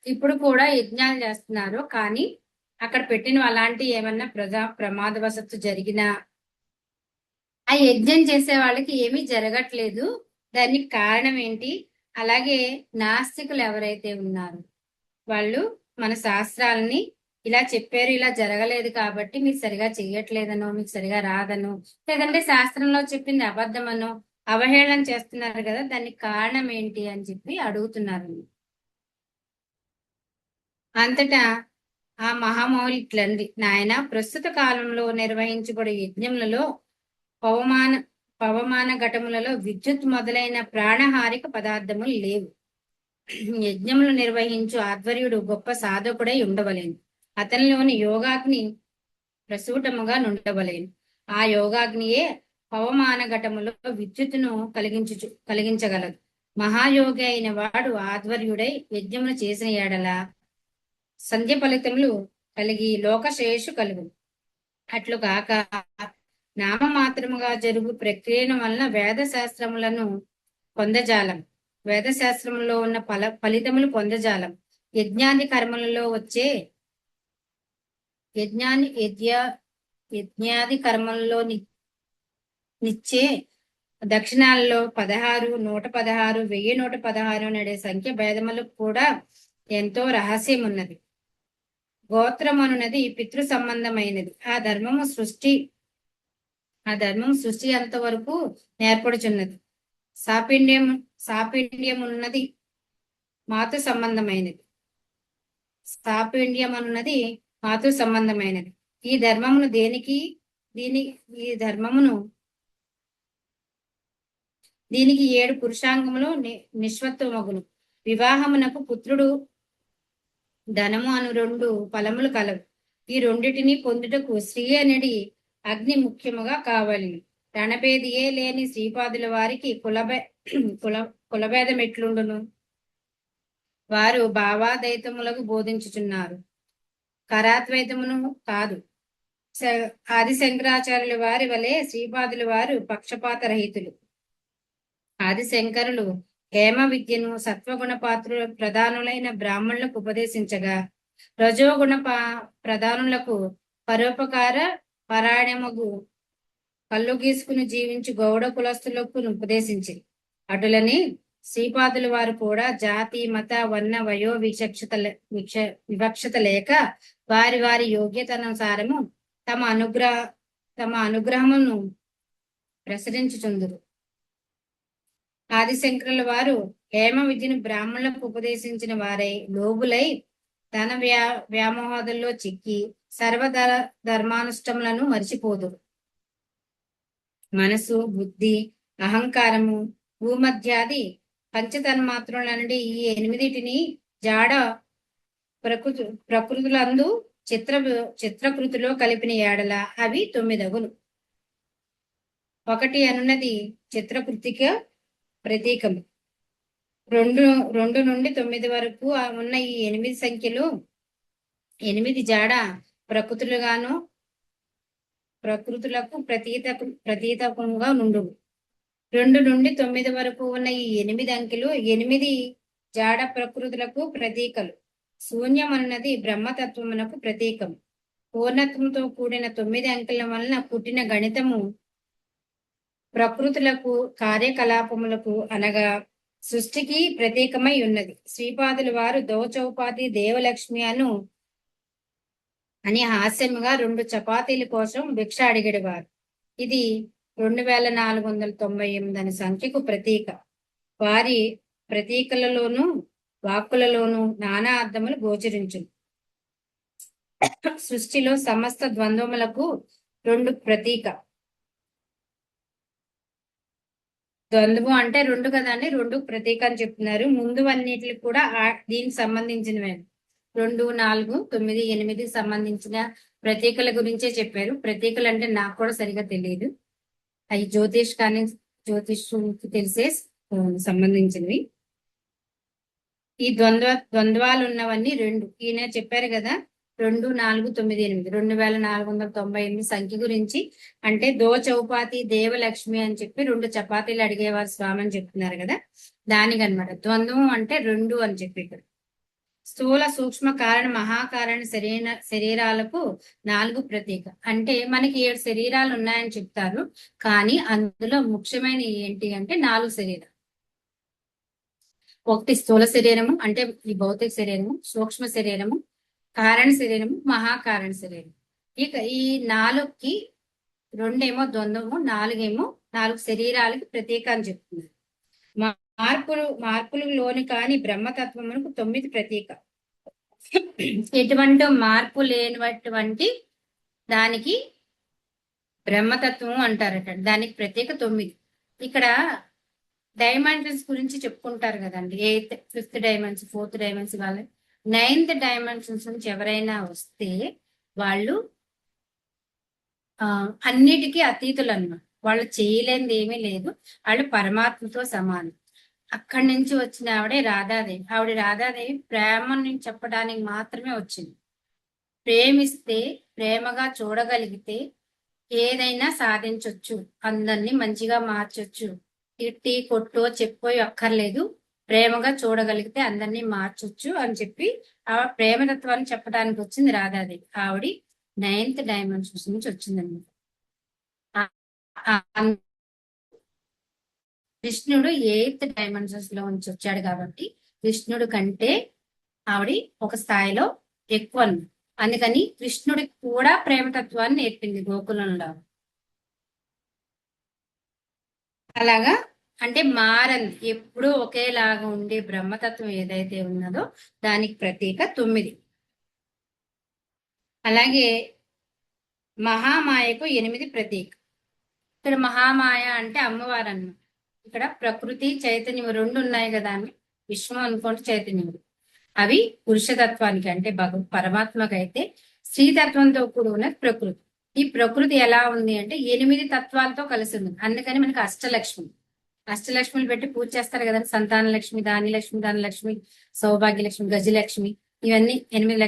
ఇప్పుడు కూడా యజ్ఞాలు చేస్తున్నారు, కానీ అక్కడ పెట్టిన అలాంటి ఏమన్నా ప్రమాదవశత్తు జరిగినా ఆ యజ్ఞం చేసే వాళ్ళకి ఏమీ జరగట్లేదు. దానికి కారణం ఏంటి? అలాగే నాస్తికులు ఎవరైతే ఉన్నారో వాళ్ళు మన శాస్త్రాలని ఇలా చెప్పారు, ఇలా జరగలేదు కాబట్టి మీరు సరిగా చెయ్యట్లేదనో, మీకు సరిగా రాదనో, లేదంటే శాస్త్రంలో చెప్పింది అబద్ధమనో అవహేళన చేస్తున్నారు కదా. దానికి కారణం ఏంటి అని చెప్పి అడుగుతున్నారు. అంతటా ఆ మహామౌలి ఇట్లంది, నాయన ప్రస్తుత కాలంలో నిర్వహించబడే యజ్ఞములలో పవమాన ఘటములలో విద్యుత్ మొదలైన ప్రాణహారిక పదార్థములు లేవు. యజ్ఞములు నిర్వహించు ఆధ్వర్యుడు గొప్ప సాధకుడై ఉండవలేను. అతనిలోని యోగాగ్ని ప్రసూటముగా నుండవలేను. ఆ యోగాగ్నియే పవమాన ఘటములో విద్యుత్తును కలిగించగలదు. మహాయోగి అయిన వాడు ఆధ్వర్యుడై యజ్ఞమును చేసిన ఏడల సంధ్య ఫలితములు కలిగి లోకశేషు కలుగు. అట్లు కాక నామమాత్రముగా జరుగు ప్రక్రియను వలన వేద శాస్త్రములను పొందజాలం. వేద శాస్త్రములో ఉన్న ఫలితములు పొందజాలం. యజ్ఞాది కర్మలలో వచ్చే యజ్ఞాది కర్మల్లో నిచ్చే దక్షిణాల్లో 16, 116, 1116 నడే సంఖ్య భేదములకు కూడా ఎంతో రహస్యం ఉన్నది. గోత్రమనున్నది పితృ సంబంధమైనది. ఆ ధర్మము సృష్టి అంతవరకు నేర్పడుచున్నది. సాపిండ్యం ఉన్నది మాతృ సంబంధమైనది. ఈ ధర్మమును దీనికి 7 పురుషాంగములు నిష్వత్వమగును. వివాహమునకు పుత్రుడు ధనము అను 2 ఫలములు కలవు. ఈ రెండిటిని పొందుటకు స్త్రీ అనేది అగ్ని ముఖ్యముగా కావాలి. రణభేదియే లేని శ్రీపాదుల వారికి కులభేదం ఎట్లుండును? వారు భావాద్వైతములకు బోధించుచున్నారు, కరాద్వైతమును కాదు. ఆది శంకరాచార్యుల వారి వలె శ్రీపాదుల వారు పక్షపాత రహితులు. ఆది శంకరులు హేమ విద్యను సత్వగుణ ప్రధానులైన బ్రాహ్మణులకు ఉపదేశించగా, రజోగుణ ప్రధానులకు పరోపకార పరాయణముగు కళ్ళు గీసుకుని జీవించు గౌడ కులస్తులకు ఉపదేశించి, అటులని శ్రీపాదుల వారు కూడా జాతి మత వర్ణ వయో వివక్షత లేక వారి వారి యోగ్యతనుసారము తమ అనుగ్రహమును ప్రసరించుచుందురు. ఆదిశంకరుల వారు హేమ విద్యను బ్రాహ్మణులకు ఉపదేశించిన వారై లోబులై ధన వ్యామోహాదుల్లో చిక్కి ధర్మానుష్టములను మరిచిపోదురు. మనసు, బుద్ధి, అహంకారము, భూమధ్యాది పంచతన్మాత్రుల నుండి ఈ 8 జాడ ప్రకృతులందు చిత్రకృతిలో కలిపిన ఏడల అవి 9 అగును. 1 అనున్నది చిత్రకృతిక ప్రతీకము. 2 నుండి 9 వరకు ఉన్న ఈ 8 సంఖ్యలు 8 జాడ ప్రకృతులకు ప్రతీతకంగా నుండు. 2 నుండి 9 వరకు ఉన్న ఈ 8 అంకెలు 8 జాడ ప్రకృతులకు ప్రతీకలు. శూన్యం అన్నది బ్రహ్మతత్వమునకు ప్రతీకం. పూర్ణత్వంతో కూడిన 9 అంకెల వలన పుట్టిన గణితము ప్రకృతులకు కార్యకలాపములకు అనగా సృష్టికి ప్రతీకమై ఉన్నది. శ్రీపాదుల వారు దోచౌపాతి దేవలక్ష్మి అను అని హాస్యముగా 2 చపాతీల కోసం భిక్ష అడిగేవారు. ఇది 2498 అనే సంఖ్యకు ప్రతీక. వారి ప్రతీకలలోనూ వాక్కులలోనూ నానా అర్థములు గోచరించును. సృష్టిలో సమస్త ద్వంద్వములకు 2 ప్రతీక. ద్వంద్వం అంటే 2 కదండి, 2 ప్రతీక అని చెప్తున్నారు. ముందు అన్నిటికి కూడా దీనికి సంబంధించినవే. 2, 4, 9, 8 సంబంధించిన ప్రతీకల గురించే చెప్పారు. ప్రతీకలు అంటే నాకు కూడా సరిగా తెలియదు. అవి జ్యోతిష్కి తెలిసే సంబంధించినవి. ఈ ద్వంద్వాలు ఉన్నవన్నీ 2. ఈయన చెప్పారు కదా 2, 4, 9, 8 2498 సంఖ్య గురించి. అంటే చౌపాతి దేవలక్ష్మి అని చెప్పి 2 చపాతీలు అడిగేవారు స్వామి అని చెప్తున్నారు కదా, దానికనమాట. ద్వంద్వం అంటే 2 అని చెప్పి ఇక్కడ. స్థూల సూక్ష్మ కారణ మహాకారణ శరీరాలకు 4 ప్రతీక. అంటే మనకి 7 శరీరాలు ఉన్నాయని చెప్తారు, కానీ అందులో ముఖ్యమైన ఏంటి అంటే 4 శరీరాలు. ఒకటి స్థూల శరీరము అంటే ఈ భౌతిక శరీరము, సూక్ష్మ శరీరము, కారణ శరీరము, మహాకారణ శరీరం. ఇక ఈ 4కి 2 ద్వంద్వము, 4 శరీరాలకి ప్రతీక అని చెప్తున్నారు. మార్పులు లోని కాని బ్రహ్మతత్వమునకు 9 ప్రతీక. ఎటువంటి మార్పు లేనటువంటి దానికి బ్రహ్మతత్వం అంటారట. దానికి ప్రత్యేక 9. ఇక్కడ డైమెన్షన్స్ గురించి చెప్పుకుంటారు కదండి. 8th, 5th dimension, 4th dimension, వాళ్ళ 9th డైమెన్షన్స్ నుంచి ఎవరైనా వస్తే వాళ్ళు అన్నిటికీ అతీతులు అన్నమాట. వాళ్ళు చేయలేనిది ఏమీ లేదు. వాళ్ళు పరమాత్మతో సమానం. అక్కడి నుంచి వచ్చిన ఆవిడే రాధాదేవి. రాధాదేవి ప్రేమని చెప్పడానికి మాత్రమే వచ్చింది. ప్రేమిస్తే, ప్రేమగా చూడగలిగితే ఏదైనా సాధించవచ్చు, అందరినీ మంచిగా మార్చొచ్చు. తిట్టి కొట్టో చెప్పో అక్కర్లేదు, ప్రేమగా చూడగలిగితే అందరినీ మార్చొచ్చు అని చెప్పి ఆ ప్రేమతత్వాన్ని చెప్పడానికి వచ్చింది రాధాదేవి. 9th డైమెన్షన్స్ నుంచి వచ్చిందన్నమాట. కృష్ణుడు 8th డైమెన్షన్స్ లో నుంచి వచ్చాడు కాబట్టి కృష్ణుడు కంటే ఒక స్థాయిలో ఎక్కువ. అందుకని కృష్ణుడికి కూడా ప్రేమతత్వాన్ని నేర్పింది గోకులంలో. అలాగా అంటే మారంది, ఎప్పుడూ ఒకేలాగా ఉండే బ్రహ్మతత్వం ఏదైతే ఉన్నదో దానికి ప్రతీక 9. అలాగే మహామాయకు 8 ప్రతీక. ఇక్కడ మహామాయ అంటే అమ్మవారు అన్నమాట. ఇక్కడ ప్రకృతి చైతన్యం 2 ఉన్నాయి కదా అని విశ్వం అనుకోండి, చైతన్యముడు. అవి పురుషతత్వానికి అంటే పరమాత్మకి అయితే స్త్రీతత్వంతో కూడా ఉన్నది ప్రకృతి. ఈ ప్రకృతి ఎలా ఉంది అంటే 8 తత్వాలతో కలిసి ఉంది. అందుకని మనకి అష్టలక్ష్మిలు పెట్టి పూజ చేస్తారు కదా. సంతాన లక్ష్మి, ధనలక్ష్మి, సౌభాగ్యలక్ష్మి, గజలక్ష్మి, ఇవన్నీ 8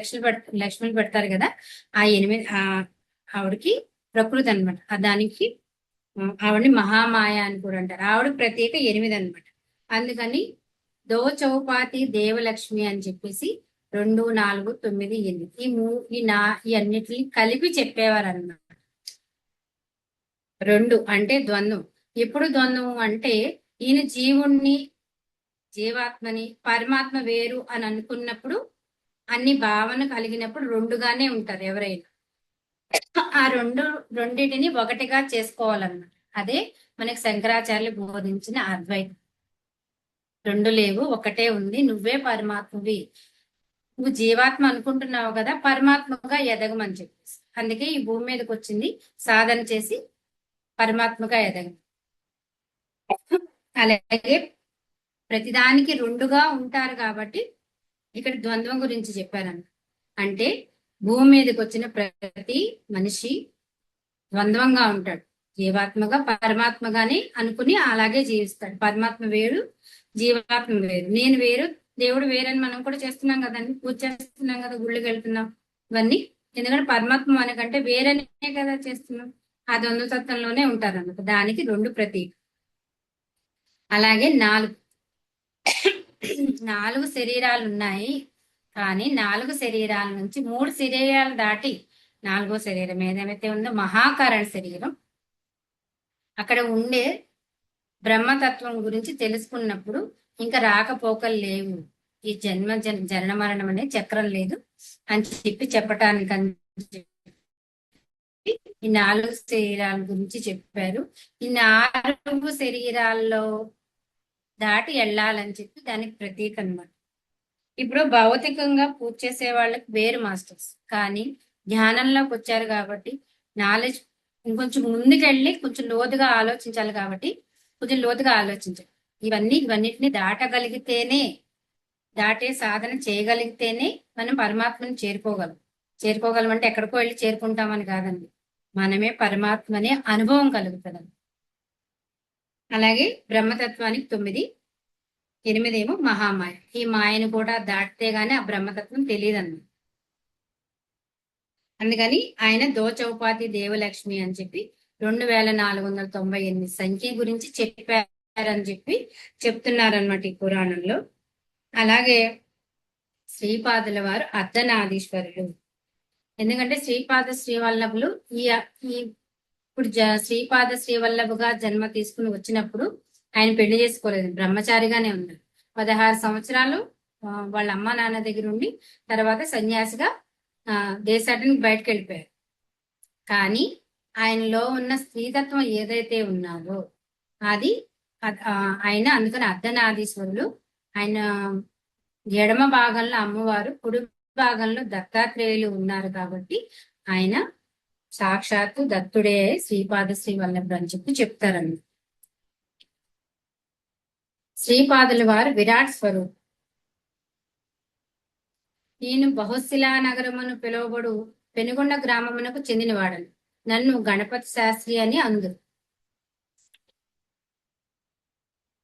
లక్ష్మిలు పెడతారు కదా. ఆ 8 ఆవిడకి ప్రకృతి అనమాట. దానికి ఆవిడని మహామాయ అని కూడా అంటారు. ఆవిడ ప్రత్యేక 8 అనమాట. అందుకని చౌపాతి దేవలక్ష్మి అని చెప్పేసి 2, 4, 9, 8 ఈ అన్నిటిని కలిపి చెప్పేవారు అన్నమాట. 2 అంటే ద్వంద్వం. ఎప్పుడు ద్వంద్వం అంటే ఈయన జీవాత్మని పరమాత్మ వేరు అని అనుకున్నప్పుడు, అన్ని భావన కలిగినప్పుడు 2గానే ఉంటారు ఎవరైనా. ఆ రెండింటిని ఒకటిగా చేసుకోవాలన్నమాట. అదే మనకి శంకరాచార్యులు బోధించిన అద్వైతం. 2 లేవు, ఒకటే ఉంది, నువ్వే పరమాత్మవి. నువ్వు జీవాత్మ అనుకుంటున్నావు కదా, పరమాత్మగా ఎదగమని చెప్పేసి. అందుకే ఈ భూమి మీదకి వచ్చింది, సాధన చేసి పరమాత్మగా ఎదగం. అలాగే ప్రతిదానికి 2గా ఉంటారు కాబట్టి ఇక్కడ ద్వంద్వం గురించి చెప్పారన్న. అంటే భూమి మీదకి వచ్చిన ప్రతి మనిషి ద్వంద్వంగా ఉంటాడు. జీవాత్మగా పరమాత్మగానే అనుకుని అలాగే జీవిస్తాడు. పరమాత్మ వేరు, జీవాత్మ వేరు, నేను వేరు, దేవుడు వేరని మనం కూడా చేస్తున్నాం కదండి. పూజ చేస్తున్నాం కదా, గుళ్ళకి వెళ్తున్నాం, ఇవన్నీ ఎందుకంటే పరమాత్మ మనకంటే వేరనే కదా చేస్తున్నాం. ఆ ద్వంద్వతత్వంలోనే ఉంటారు అన్నమాట. దానికి 2 ప్రతీక. అలాగే 4 శరీరాలు ఉన్నాయి, కానీ 4 శరీరాల నుంచి 3 శరీరాలు దాటి 4వ శరీరం ఏదైతే ఉందో మహాకారణ శరీరం, అక్కడ ఉండే బ్రహ్మతత్వం గురించి తెలుసుకున్నప్పుడు ఇంకా రాకపోకలు లేవు, ఈ జన్మ జనన మరణం అనే చక్రం లేదు అని చెప్పి చెప్పటానికని ఈ 4 శరీరాల గురించి చెప్పారు. ఈ 4 శరీరాల్లో దాటి వెళ్ళాలని చెప్పి దానికి ప్రతీక అన్నమాట. ఇప్పుడు భౌతికంగా పూజ చేసే వాళ్ళకి వేరు మాస్టర్స్, కానీ ధ్యానంలోకి వచ్చారు కాబట్టి నాలెడ్జ్ ఇంకొంచెం ముందుకెళ్ళి కొంచెం లోతుగా ఆలోచించాలి కాబట్టి కొంచెం లోతుగా ఆలోచించాలి. ఇవన్నిటిని దాటగలిగితేనే, దాటే సాధన చేయగలిగితేనే మనం పరమాత్మని చేరుకోగలం అంటే ఎక్కడికో వెళ్ళి చేరుకుంటామని కాదండి, మనమే పరమాత్మ అనే అనుభవం కలుగుతుంది. అలాగే బ్రహ్మతత్వానికి 9, 8 ఏమో మహామాయ. ఈ మాయను కూడా దాటితే గానీ ఆ బ్రహ్మతత్వం తెలియదు అన్నమాట. అందుకని ఆయన దోచౌపాతి దేవలక్ష్మి అని చెప్పి 2498 సంఖ్య గురించి చెప్పారని చెప్పి చెప్తున్నారనమాట ఈ పురాణంలో. అలాగే శ్రీపాదుల వారు అర్ధనాదీశ్వరులు. ఎందుకంటే శ్రీపాద శ్రీవల్లభులు ఇప్పుడు శ్రీపాద శ్రీవల్లభుగా జన్మ తీసుకుని వచ్చినప్పుడు ఆయన పెళ్లి చేసుకోలేదు, బ్రహ్మచారిగానే ఉన్నారు. 16 సంవత్సరాలు వాళ్ళ అమ్మ నాన్న దగ్గర ఉండి తర్వాత సన్యాసిగా దేశానికి బయటకు వెళ్ళిపోయారు. కానీ ఆయనలో ఉన్న స్త్రీతత్వం ఏదైతే ఉన్నారో అది ఆయన అందుకని అర్ధనాదీశ్వరులు. ఆయన ఎడమ భాగంలో అమ్మవారు, కుడి భాగంలో దత్తాత్రేయులు ఉన్నారు కాబట్టి ఆయన సాక్షాత్తు దత్తుడే శ్రీపాద శ్రీవల్లభుడు అని చెప్పి చెప్తారన్న. శ్రీపాదుల వారు విరాట్ స్వరూపం. నేను బహుశిలా నగరమును పిలువబడు పెనుగొండ గ్రామమునకు చెందినవాడను. నన్ను గణపతి శాస్త్రి అని అందరు.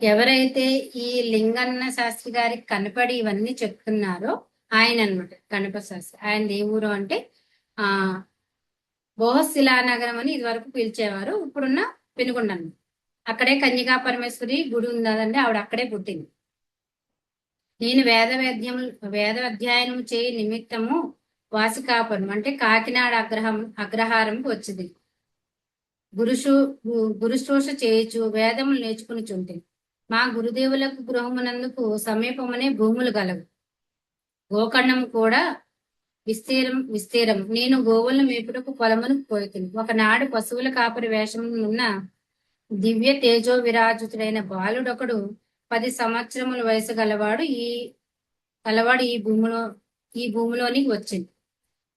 ఎవరైతే ఈ లింగన్న శాస్త్రి గారికి కనపడి ఇవన్నీ చెప్తున్నారో ఆయన అన్నమాట గణపతి శాస్త్రి. ఆయన ఏ ఊరు అంటే బహుశిలా నగరం అని ఇది వరకు పిలిచేవారు, ఇప్పుడున్న పెనుగొండ. అక్కడే కన్యకా పరమేశ్వరి గుడి ఉందంటే ఆవిడ అక్కడే పుట్టింది. నేను వేద అధ్యయనం చేయి నిమిత్తము వాసికాపురం అంటే కాకినాడ అగ్రహారంకి వచ్చింది. గురుశ్రూష చేయొచ్చు వేదములు నేర్చుకుని చుంటుంది. మా గురుదేవులకు గృహమునందుకు సమీపమనే భూములు గలవు. గోకర్ణం కూడా విస్తీరం. నేను గోవులను మేపుటకు పొలమును పోయితుంది. ఒకనాడు పశువుల కాపరి వేషమున్న దివ్య తేజో విరాజితుడైన బాలుడొకడు 10 సంవత్సరముల వయసు గలవాడు ఈ భూమిలోనికి వచ్చింది.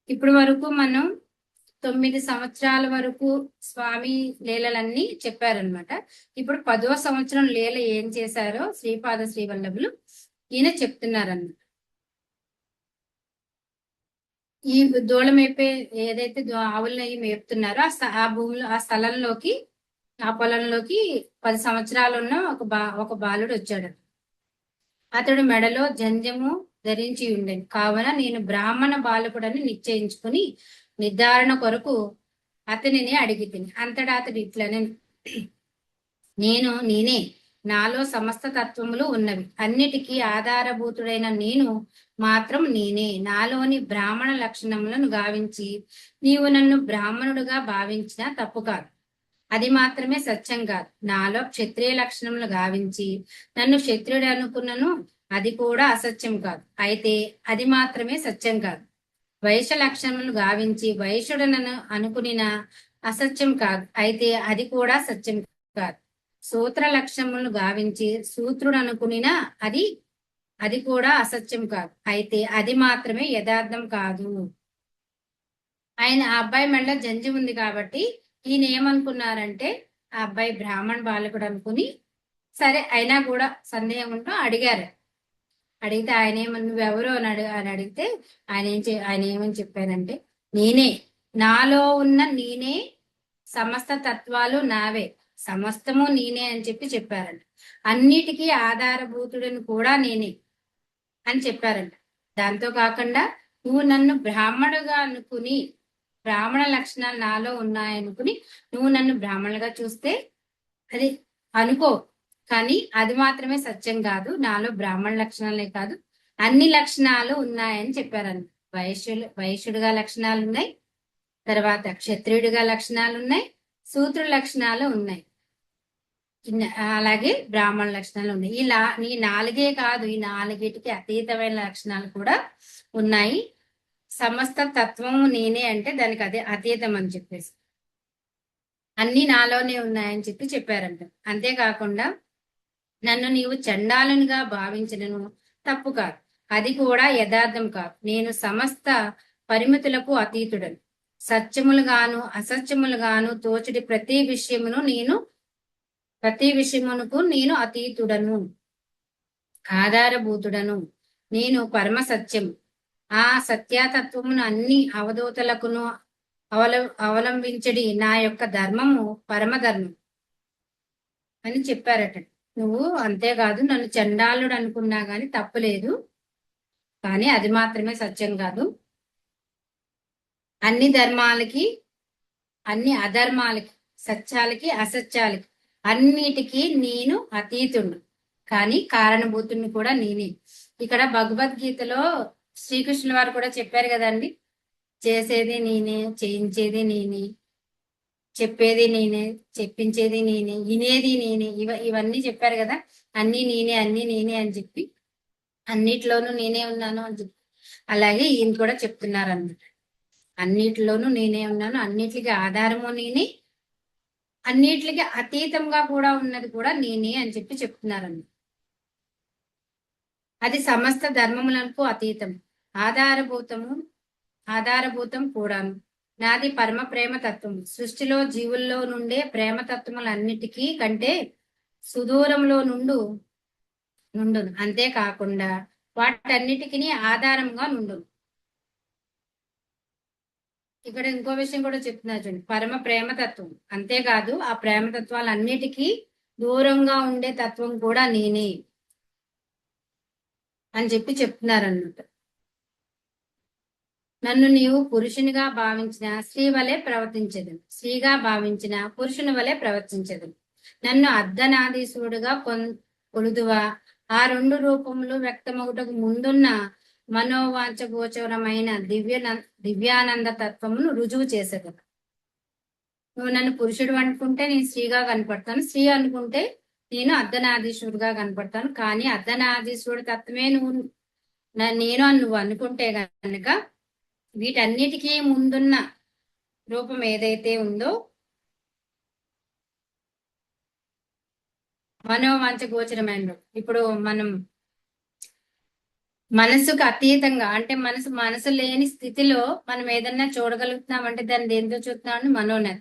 ఇప్పటి వరకు మనం 9 సంవత్సరాల వరకు స్వామి లీలలన్నీ చెప్పారనమాట. ఇప్పుడు 10వ సంవత్సరం లీల ఏం చేశారో శ్రీపాద శ్రీవల్లభులు ఈయన చెప్తున్నారన్నమాట. ఈ దూడ మేపే ఏదైతే ఆవులని మేపుతున్నారో ఆ భూమిలో ఆ స్థలంలోకి ఆ పొలంలోకి 10 సంవత్సరాలు ఉన్న ఒక బాలుడు వచ్చాడు. అతడు మెడలో జంజము ధరించి ఉండేది. కావున నేను బ్రాహ్మణ బాలకుడని నిశ్చయించుకుని నిర్ధారణ కొరకు అతనిని అడిగి తిని. అంతటా అతడు ఇట్లనే, నేనే, నాలో సమస్త తత్వములు ఉన్నవి, అన్నిటికీ ఆధారభూతుడైన నేను మాత్రం నేనే. నాలోని బ్రాహ్మణ లక్షణములను గావించి నీవు నన్ను బ్రాహ్మణుడుగా భావించినా తప్పు కాదు, అది మాత్రమే సత్యం కాదు. నాలో క్షత్రియ లక్షణములు గావించి నన్ను క్షత్రియుడు అనుకున్నను, అది కూడా అసత్యం కాదు, అయితే అది మాత్రమే సత్యం కాదు. వైశ్య లక్షణములు గావించి వైశ్యుడనను అనుకునిన అసత్యం కాదు, అయితే అది కూడా సత్యం కాదు. సూత్ర లక్షణములను గావించి సూత్రుడు అనుకునిన అది కూడా అసత్యం కాదు, అయితే అది మాత్రమే యథార్థం కాదు. ఆయన ఆ అబ్బాయి మెళ్ళ జంజి ఉంది కాబట్టి ఈయన ఏమనుకున్నారంటే ఆ అబ్బాయి బ్రాహ్మణ బాలకుడు అనుకుని, సరే అయినా కూడా సందేహం ఉంటూ అడిగారు. అడిగితే ఆయన ఏమని, నువ్వెవరు అని అడిగితే ఆయన ఏమని చెప్పారంటే, నేనే, నాలో ఉన్న నేనే, సమస్త తత్వాలు నావే, సమస్తము నేనే అని చెప్పారంట. అన్నిటికీ ఆధారభూతుడిని కూడా నేనే అని చెప్పారంట. దాంతో కాకుండా నువ్వు నన్ను బ్రాహ్మణుగా అనుకుని, బ్రాహ్మణ లక్షణాలు నాలో ఉన్నాయనుకుని నువ్వు నన్ను బ్రాహ్మణులుగా చూస్తే అది అనుకో, కానీ అది మాత్రమే సత్యం కాదు. నాలో బ్రాహ్మణ లక్షణాలే కాదు అన్ని లక్షణాలు ఉన్నాయని చెప్పారన్న. వైశ్యుడిగా లక్షణాలు ఉన్నాయి, తర్వాత క్షత్రియుడిగా లక్షణాలు ఉన్నాయి, శూద్ర లక్షణాలు ఉన్నాయి, అలాగే బ్రాహ్మణ లక్షణాలు ఉన్నాయి. ఈ 4 కాదు, ఈ 4టికి అతీతమైన లక్షణాలు కూడా ఉన్నాయి. సమస్త తత్వము నేనే అంటే దానికి అదే అతీతం అని చెప్పేసి అన్ని నాలోనే ఉన్నాయని చెప్పారంట. అంతేకాకుండా నన్ను నీవు చండాలునిగా భావించడను తప్పు కాదు, అది కూడా యథార్థం కాదు. నేను సమస్త పరిమితులకు అతీతుడను. సత్యములుగాను అసత్యములుగాను తోచడి ప్రతి విషయమునకు నేను అతీతుడను, ఆధారభూతుడను. నేను పరమ సత్యం. ఆ సత్యతత్వమును అన్ని అవధూతలకును అవలంబించడి నా యొక్క ధర్మము పరమధర్మం అని చెప్పారట. నువ్వు అంతేకాదు, నన్ను చండాలుడు అనుకున్నా గాని తప్పులేదు, కానీ అది మాత్రమే సత్యం కాదు. అన్ని ధర్మాలకి, అన్ని అధర్మాలకి, సత్యాలకి అసత్యాలకి అన్నిటికీ నేను అతీతుడు, కానీ కారణభూతుడిని కూడా నేనే. ఇక్కడ భగవద్గీతలో శ్రీకృష్ణుల వారు కూడా చెప్పారు కదండి, చేసేది నేనే, చేయించేది నేనే, చెప్పేది నేనే, చెప్పించేది నేనే, వినేది నేనే, ఇవన్నీ చెప్పారు కదా. అన్ని నేనే, అన్ని నేనే అని చెప్పి, అన్నిట్లోనూ నేనే ఉన్నాను అని చెప్పి, అలాగే ఈయన కూడా చెప్తున్నారు అన్నమాట. అన్నిటిలోనూ నేనే ఉన్నాను, అన్నిటికి ఆధారము నేనే, అన్నిటికి అతీతంగా కూడా ఉన్నది కూడా నేనే అని చెప్పి చెప్తున్నారన్నమాట. అది సమస్త ధర్మములకు అతీతం, ఆధారభూతం కూడాను. నాది పరమ ప్రేమ తత్వం. సృష్టిలో జీవుల్లో నుండే ప్రేమ తత్వములన్నిటికీ కంటే సుదూరంలో నుండును. అంతేకాకుండా వాటన్నిటికీ ఆధారంగా నుండును. ఇక్కడ ఇంకో విషయం కూడా చెప్తున్నారు చూడండి, పరమ ప్రేమతత్వం. అంతేకాదు ఆ ప్రేమతత్వాలన్నిటికీ దూరంగా ఉండే తత్వం కూడా నేనే అని చెప్పి చెప్తున్నారన్నమాట. నన్ను నీవు పురుషునిగా భావించిన స్త్రీ వలె ప్రవర్తించదు, స్త్రీగా భావించిన పురుషుని వలె ప్రవర్తించదు. నన్ను అర్ధనాదీశుడుగా కొలుదువా, ఆ రెండు రూపములు వ్యక్తమగుటకు ముందున్న మనోవాంఛగోచరమైన దివ్యానంద తత్వమును రుజువు చేసేది. నువ్వు నన్ను పురుషుడు అనుకుంటే నేను స్త్రీగా కనపడతాను, స్త్రీ అనుకుంటే నేను అర్ధనాదీశ్వరుడుగా కనపడతాను. కానీ అర్ధనాదీశ్వరుడు తత్వమే నేను అని నువ్వు అనుకుంటే కనుక వీటన్నిటికీ ముందున్న రూపం ఏదైతే ఉందో మనోవాంఛ గోచరమైన, ఇప్పుడు మనం మనసుకు అతీతంగా అంటే మనసు లేని స్థితిలో మనం ఏదన్నా చూడగలుగుతున్నామంటే దాన్ని దేంతో చూస్తున్నామని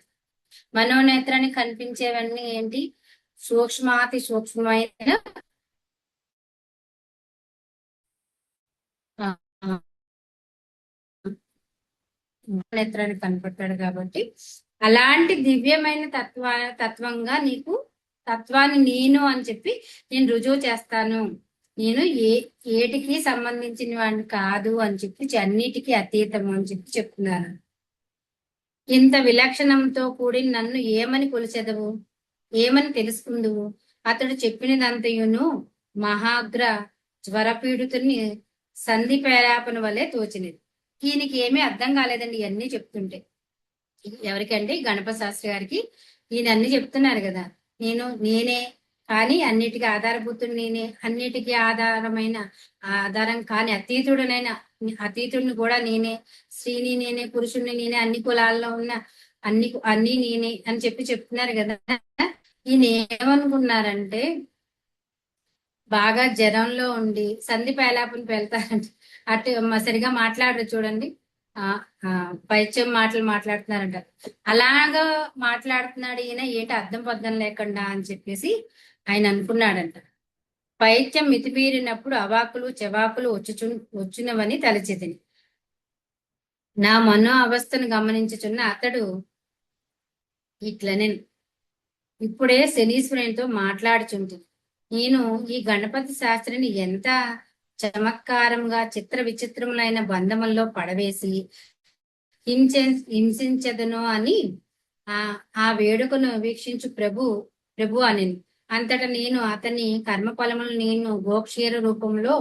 మనోనేత్రానికి కనిపించేవన్నీ ఏంటి, సూక్ష్మాతి సూక్ష్మమైన నేత్రానికి కనపడతాడు. కాబట్టి అలాంటి దివ్యమైన తత్వంగా నీకు తత్వాన్ని నేను అని చెప్పి నేను రుజువు చేస్తాను. నేను ఏటికి సంబంధించిన వాడిని కాదు అని చెప్పి అన్నిటికీ అతీతము అని చెప్పి చెప్తున్నాను. ఇంత విలక్షణంతో కూడి నన్ను ఏమని కొలిచెదవు, ఏమని తెలుసుకుందువు? అతడు చెప్పినదంతయును మహాగ్ర జ్వరపీడితుని సంధి పేరాపన వల్లే తోచినది. ఈయనకి ఏమీ అర్థం కాలేదండి ఇవన్నీ చెప్తుంటే. ఎవరికంటే గణపతి శాస్త్రి గారికి ఈయన అన్ని చెప్తున్నారు కదా, నేనే కానీ అన్నిటికీ ఆధారభూతుడు నేనే, అన్నిటికీ ఆధారం కాని అతీతుడిని కూడా నేనే, స్త్రీని నేనే, పురుషుణ్ణి నేనే, అన్ని కులాల్లో ఉన్న అన్ని నేనే అని చెప్పి చెప్తున్నారు కదా. ఈయన ఏమనుకున్నారంటే బాగా జ్వరంలో ఉండి సంధి పేలాపని వెళ్తారంట. అటు సరిగా మాట్లాడరు చూడండి, పైచ్యం మాటలు మాట్లాడుతున్నారంట. అలాగా మాట్లాడుతున్నాడు ఈయన, ఏంటి అర్థం పద్ధం లేకుండా అని చెప్పేసి ఆయన అనుకున్నాడంట. పైత్యం మితిమీరినప్పుడు అవాకులు చెవాకులు వచ్చునవని తలచితిని. నా మనో అవస్థను గమనించుచున్న అతడు ఇట్లనే ఇప్పుడే శనీశ్వరునితో మాట్లాడుచుంటుంది. నేను ఈ గణపతి శాస్త్రిని ఎంత చమత్కారంగా చిత్ర విచిత్రములైన బంధముల్లో పడవేసి హింసించదును అని ఆ వేడుకను వీక్షించు ప్రభు అని. అంతటా నేను అతని కర్మఫలములు నేను గోక్షీర రూపంలో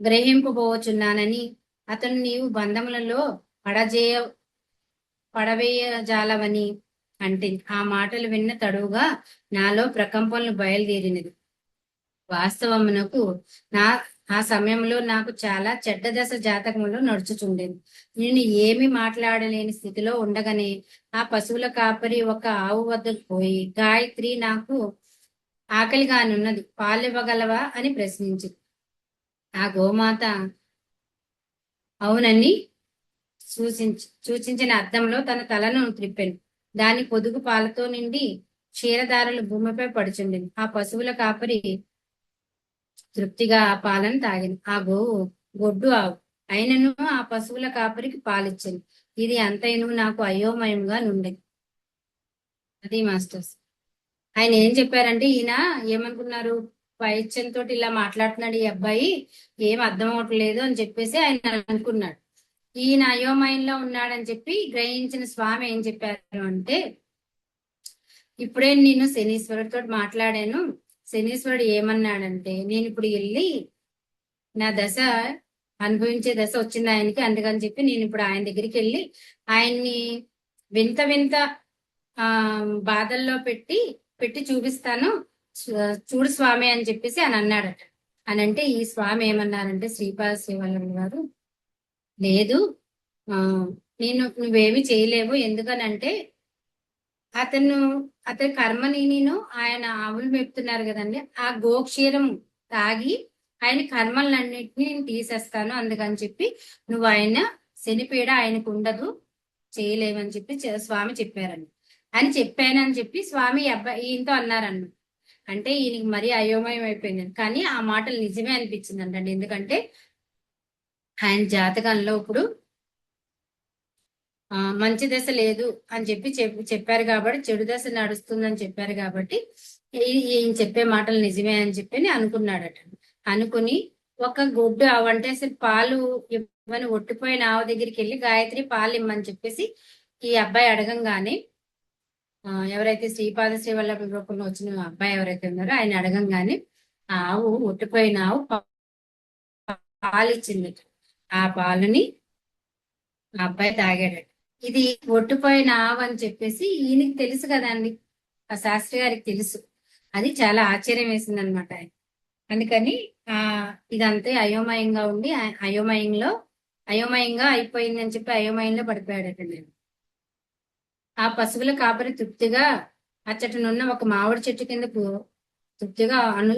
గ్రహింపబోచున్నానని, అతను నీవు బంధములలో పడవేయజాలవని అంటే ఆ మాటలు విన్న తడువుగా నాలో ప్రకంపనలు బయలుదేరినది. వాస్తవమునకు ఆ సమయంలో నాకు చాలా చెడ్డ దశ జాతకములో నడుచుచుండేది. నేను ఏమి మాట్లాడలేని స్థితిలో ఉండగానే ఆ పశువుల కాపరి ఒక ఆవు వద్దకు పోయి, గాయత్రి, నాకు ఆకలిగానున్నది, పాలివ్వగలవా అని ప్రశ్నించింది. ఆ గోమాత అవునని సూచించిన అద్దంలో తన తలను త్రిప్పెను. దాని పొదుగు పాలతో నిండి క్షీరధారలు భూమిపై పడుచుండెను. ఆ పశువుల కాపరి తృప్తిగా ఆ పాలను తాగింది. ఆ గోవు గొడ్డు ఆవు అయినను ఆ పశువుల కాపరికి పాలిచ్చింది. ఇది అంతైను నాకు అయోమయంగా నుండేది. అది మాస్టర్స్. ఆయన ఏం చెప్పారంటే, ఈయన ఏమనుకున్నారు, పైత్యంతో ఇలా మాట్లాడుతున్నాడు ఈ అబ్బాయి, ఏం అర్థం అవట్లేదు అని చెప్పేసి ఆయన అనుకున్నాడు. ఈయన అయోమయంలో ఉన్నాడని చెప్పి గ్రహించిన స్వామి ఏం చెప్పారు అంటే, ఇప్పుడే నేను శనీశ్వరుడితో మాట్లాడాను. శనీశ్వరుడు ఏమన్నాడంటే, నేను ఇప్పుడు వెళ్ళి నా దశ అనుభవించే దశ వచ్చింది ఆయనకి, అందుకని చెప్పి నేను ఇప్పుడు ఆయన దగ్గరికి వెళ్ళి ఆయన్ని వింత వింత ఆ బాధల్లో పెట్టి పెట్టి చూపిస్తాను, చూడు స్వామి అని చెప్పేసి అని అన్నాడట. అని అంటే ఈ స్వామి ఏమన్నారంటే, శ్రీపాద శ్రీవల్లభులు గారు, లేదు, ఆ నువ్వేమి చేయలేవు, ఎందుకనంటే అతను అతని కర్మని నేను, ఆయన ఆవులు మెప్తున్నారు కదండి, ఆ గోక్షీరం తాగి ఆయన కర్మలన్నింటినీ నేను తీసేస్తాను, అందుకని చెప్పి నువ్వు ఆయన శనిపీడ ఆయనకు ఉండదు, చేయలేవని చెప్పి స్వామి చెప్పారండి. అని చెప్పానని చెప్పి స్వామి అబ్బాయి ఈయనతో అన్నారన్న. అంటే ఈయనకి మరీ అయోమయం అయిపోయింది. కానీ ఆ మాటలు నిజమే అనిపించింది అంటండి. ఎందుకంటే ఆయన జాతకంలో ఇప్పుడు మంచి దశ లేదు అని చెప్పి చెప్పారు కాబట్టి, చెడు దశ నడుస్తుందని చెప్పారు కాబట్టి ఈయన చెప్పే మాటలు నిజమే అని చెప్పి అనుకున్నాడట. అనుకుని ఒక గొడ్డు ఆవు, అంటే అసలు పాలు ఇవ్వని ఒట్టిపోయిన ఆవు దగ్గరికి వెళ్ళి, గాయత్రి పాలు ఇమ్మని చెప్పేసి ఈ అబ్బాయి అడగంగానే, ఎవరైతే శ్రీపాద శ్రీవల్లభ రూపంలో వచ్చిన అబ్బాయి ఎవరైతే ఉన్నారో ఆయన అడగంగానే ఆవు, ఒట్టిపోయిన ఆవు పాలు ఇచ్చింది. ఆ పాలని ఆ అబ్బాయి తాగాడట. ఇది ఒట్టిపోయిన ఆవు అని చెప్పేసి ఈయనకి తెలుసు కదండి, ఆ శాస్త్రి గారికి తెలుసు. అది చాలా ఆశ్చర్యం వేసింది అనమాట. అందుకని ఇదంతా అయోమయంగా ఉండి అయోమయంగా అయిపోయింది అని చెప్పి అయోమయంలో పడిపోయాడట. నేను ఆ పశువుల కాపరి అచ్చటనున్న ఒక మామిడి చెట్టు కింద తృప్తిగా అను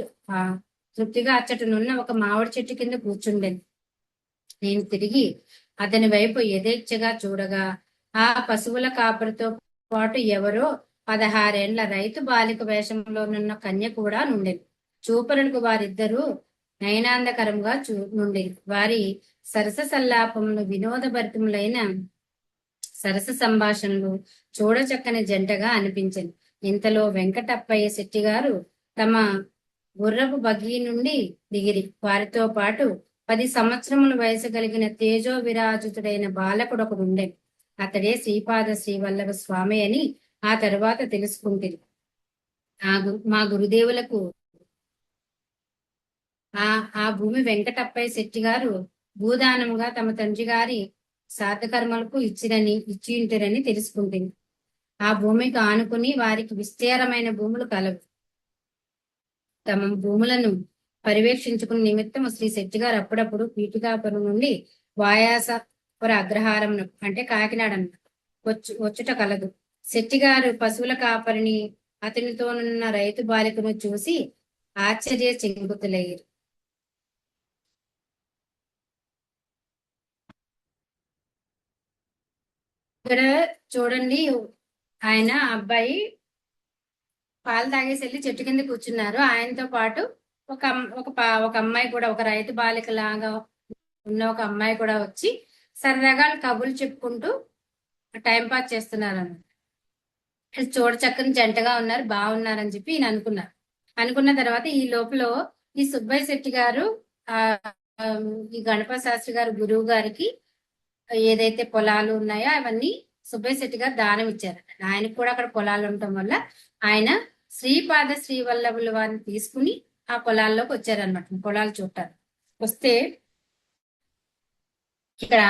తృప్తిగా అచ్చటనున్న ఒక మామిడి చెట్టు కింద కూర్చుండేది. నేను తిరిగి అతని వైపు యథేచ్ఛగా చూడగా ఆ పశువుల కాపరితో పాటు ఎవరో 16 ఏళ్ల రైతు బాలిక వేషంలోనున్న కన్య కూడా నుండేది. చూపరులకు వారిద్దరూ నయనాందకరంగా నుండేది. వారి సరస సల్లాపములు, వినోదభరితములైన సరస సంభాషణలు చూడచక్కని జంటగా అనిపించింది. ఇంతలో వెంకటప్పయ్య శెట్టి గారు తమ గుర్రపు బగ్గీ నుండి దిగిరి. వారితో పాటు 10 సంవత్సరముల వయసు కలిగిన తేజో విరాజితుడైన బాలకుడు ఒకడు ఉండే. అతడే శ్రీపాద శ్రీవల్లభ స్వామి అని ఆ తరువాత తెలుసుకుంటుంది. మా గురుదేవులకు ఆ భూమి వెంకటప్పయ్య శెట్టి గారు భూదానంగా తమ తండ్రి గారి శ్రాద్ధకర్మలకు ఇచ్చి ఉంటారని తెలుసుకుంటుంది. ఆ భూమికి ఆనుకుని వారికి విస్తీర్ణమైన భూములు కలవు. తమ భూములను పర్యవేక్షించుకున్న నిమిత్తం శ్రీ శెట్టి గారు అప్పుడప్పుడు పీఠికాపురం నుండి వాయాసపుర అగ్రహారం, అంటే కాకినాడ వచ్చుట కలదు. శెట్టి గారు పశువుల కాపరిని, అతనితోనున్న రైతు బాలికను చూసి ఆశ్చర్య చెంగుతులయ్యారు. ఇక్కడ చూడండి, ఆయన అబ్బాయి పాలు తాగేసి వెళ్ళి చెట్టు కింద కూర్చున్నారు. ఆయనతో పాటు ఒక అమ్మాయి కూడా, ఒక రైతు బాలిక లాగా ఉన్న ఒక అమ్మాయి కూడా వచ్చి సరదాగా కబుర్లు చెప్పుకుంటూ టైం పాస్ చేస్తున్నారు అన్నమాట. చూడ చక్కని జంటగా ఉన్నారు, బాగున్నారని చెప్పి ఈయన అనుకున్నారు. అనుకున్న తర్వాత ఈ లోపల ఈ సుబ్బయ్య శెట్టి గారు ఈ గణపతి శాస్త్రి గారు గురువు గారికి ఏదైతే పొలాలు ఉన్నాయో అవన్నీ సుబ్బయ్య శెట్టి గారు దానం ఇచ్చారట. ఆయనకు కూడా అక్కడ పొలాలు ఉండటం వల్ల ఆయన శ్రీపాద శ్రీవల్లభుల వారిని తీసుకుని ఆ పొలాల్లోకి వచ్చారనమాట. పొలాలు చూడటారు వస్తే ఇక్కడ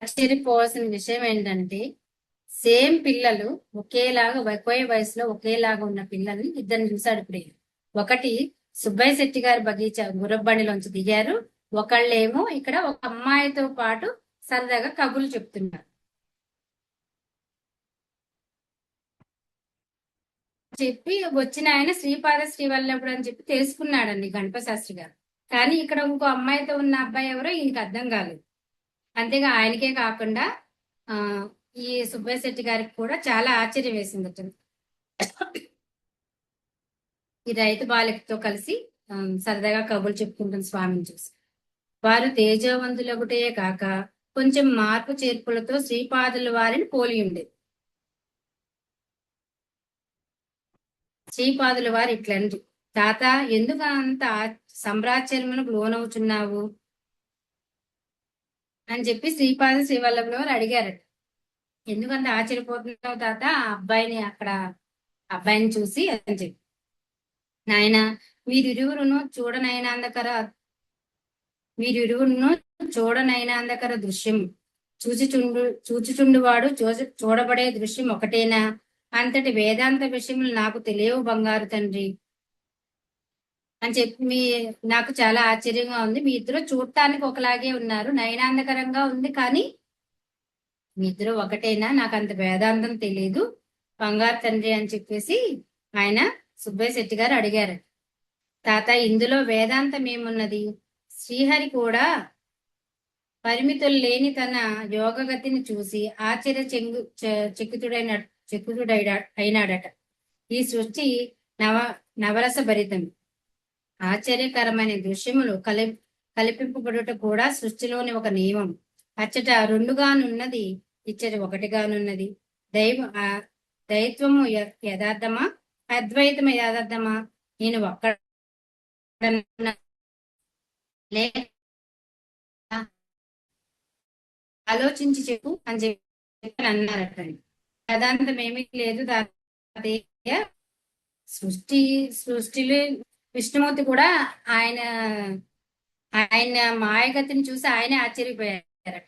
ఆశ్చర్యపోవాల్సిన విషయం ఏంటంటే, సేమ్ పిల్లలు ఒకేలాగా, ఒకే వయసులో ఒకేలాగా ఉన్న పిల్లల్ని ఇద్దరిని చూశాడు. ఇప్పుడు ఒకటి సుబ్బయ్య శెట్టి గారి బగీచా గుర్రబండిలోంచి దిగారు. ఒకళ్ళేమో ఇక్కడ ఒక అమ్మాయితో పాటు సరదాగా కబుర్లు చెప్తున్నారు. చెప్పి వచ్చిన ఆయన శ్రీపాద శ్రీవల్లభుడు అని చెప్పి తెలుసుకున్నాడండి గణప శాస్త్రి గారు. కానీ ఇక్కడ ఇంకో అమ్మాయితో ఉన్న అబ్బాయి ఎవరో ఈయనకి అర్థం కాలేదు. అంతేగా ఆయనకే కాకుండా ఆ ఈ సుబ్బయ్య శెట్టి గారికి కూడా చాలా ఆశ్చర్యం వేసింది అతను. ఈ రైతు బాలికతో కలిసి సరదాగా కబుర్లు చెప్పుకుంటున్న స్వామిని చూసి వారు తేజవంతులొకటే కాక కొంచెం మార్పు చేర్పులతో శ్రీపాదుల వారిని పోలి ఉండేది. శ్రీపాదుల వారు ఇట్లండి, తాత ఎందుకు అంత సంభ్రాచర్యములకు లోనవుతున్నావు అని చెప్పి శ్రీపాద శ్రీవల్లభుల వారు అడిగారట. ఎందుకంత ఆశ్చర్యపోతున్నావు తాత అక్కడ అబ్బాయిని చూసి అని చెప్పి. నాయన మీరిరువురును చూడనైనాందకర దృశ్యం చూచుచుండువాడు చూడబడే దృశ్యం ఒకటేనా? అంతటి వేదాంత విషయములు నాకు తెలియవు బంగారు తండ్రి అని చెప్పి నాకు చాలా ఆశ్చర్యంగా ఉంది. మీ ఇద్దరు చూడటానికి ఒకలాగే ఉన్నారు, నయనాందకరంగా ఉంది, కానీ మీ ఇద్దరు ఒకటేనా? నాకు అంత వేదాంతం తెలియదు బంగారు తండ్రి అని చెప్పేసి ఆయన సుబ్బయ్య శెట్టి గారు అడిగారు. తాత ఇందులో వేదాంతం ఏమున్నది? శ్రీహరి కూడా పరిమితులు లేని తన యోగగతిని చూసి ఆశ్చర్య అయినాడట. ఈ సృష్టి నవరస భరితం, ఆశ్చర్యకరమైన దృశ్యములు కల్పింపబడుట కూడా సృష్టిలోని ఒక నియమం. అచ్చట రెండుగానున్నది, ఇచ్చట ఒకటిగానున్నది. దైత్వము యథార్థమా, అద్వైతము యథార్థమా? నేను ఒక్క ఆలోచించి చెప్పు అని చెప్పి అన్నారట. వేదాంతం ఏమీ లేదు తాతయ్య, సృష్టిలో విష్ణుమూర్తి కూడా ఆయన మాయగతిని చూసి ఆయనే ఆశ్చర్యపోయారట.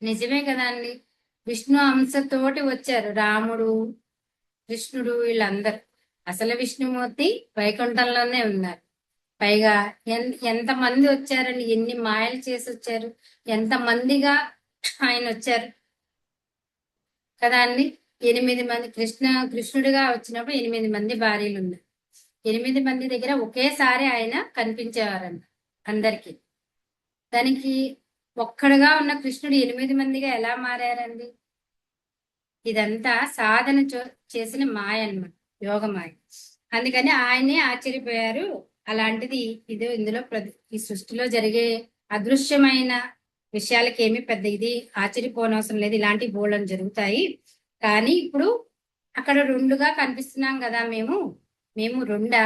నిజమే కదా అండి, విష్ణు అంశతోటి వచ్చారు రాముడు కృష్ణుడు వీళ్ళందరూ. అసలు విష్ణుమూర్తి వైకుంఠంలోనే ఉన్నారు. పైగా ఎంతమంది వచ్చారని, ఎన్ని మాయలు చేసి వచ్చారు, ఎంతమందిగా ఆయన వచ్చారు కదా అండి. 8 మంది కృష్ణుడిగా వచ్చినప్పుడు 8 మంది భార్యలు ఉన్నారు. 8 మంది దగ్గర ఒకేసారి ఆయన కనిపించేవారంట అందరికి. దానికి ఒక్కడుగా ఉన్న కృష్ణుడు 8 మందిగా ఎలా మారారండి? ఇదంతా సాధన చేసిన మాయ అన్నమాట, యోగ మాయ. అందుకని ఆయనే ఆశ్చర్యపోయారు. అలాంటిది ఇందులో ఈ సృష్టిలో జరిగే అదృశ్యమైన విషయాలకి ఏమి పెద్ద ఇది ఆశ్చర్యపోనవసరం లేదు, ఇలాంటి బోళ్ళని జరుగుతాయి. కానీ ఇప్పుడు అక్కడ రెండుగా కనిపిస్తున్నాం కదా, మేము రెండా,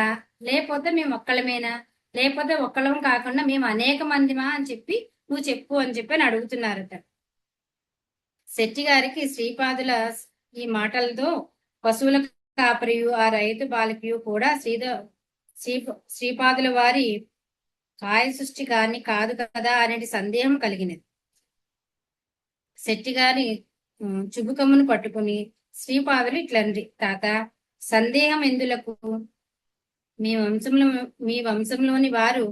లేకపోతే మేము ఒక్కళ్ళమేనా, లేకపోతే ఒక్కళ్ళం కాకుండా మేము అనేక మందిమా అని చెప్పి నువ్వు చెప్పు అని చెప్పి అని అడుగుతున్నారట. శెట్టి గారికి శ్రీపాదుల ఈ మాటలతో పశువుల కాపరియు ఆ రైతు బాలికయు కూడా శ్రీపాదుల వారి కాయ సృష్టి కాదు కదా అనే సందేహం కలిగినది. శెట్టి గారి చుబుకమును పట్టుకుని శ్రీపాదులు ఇట్లండ్రి, తాత సందేహం ఎందులకు? మీ వంశంలోని వారు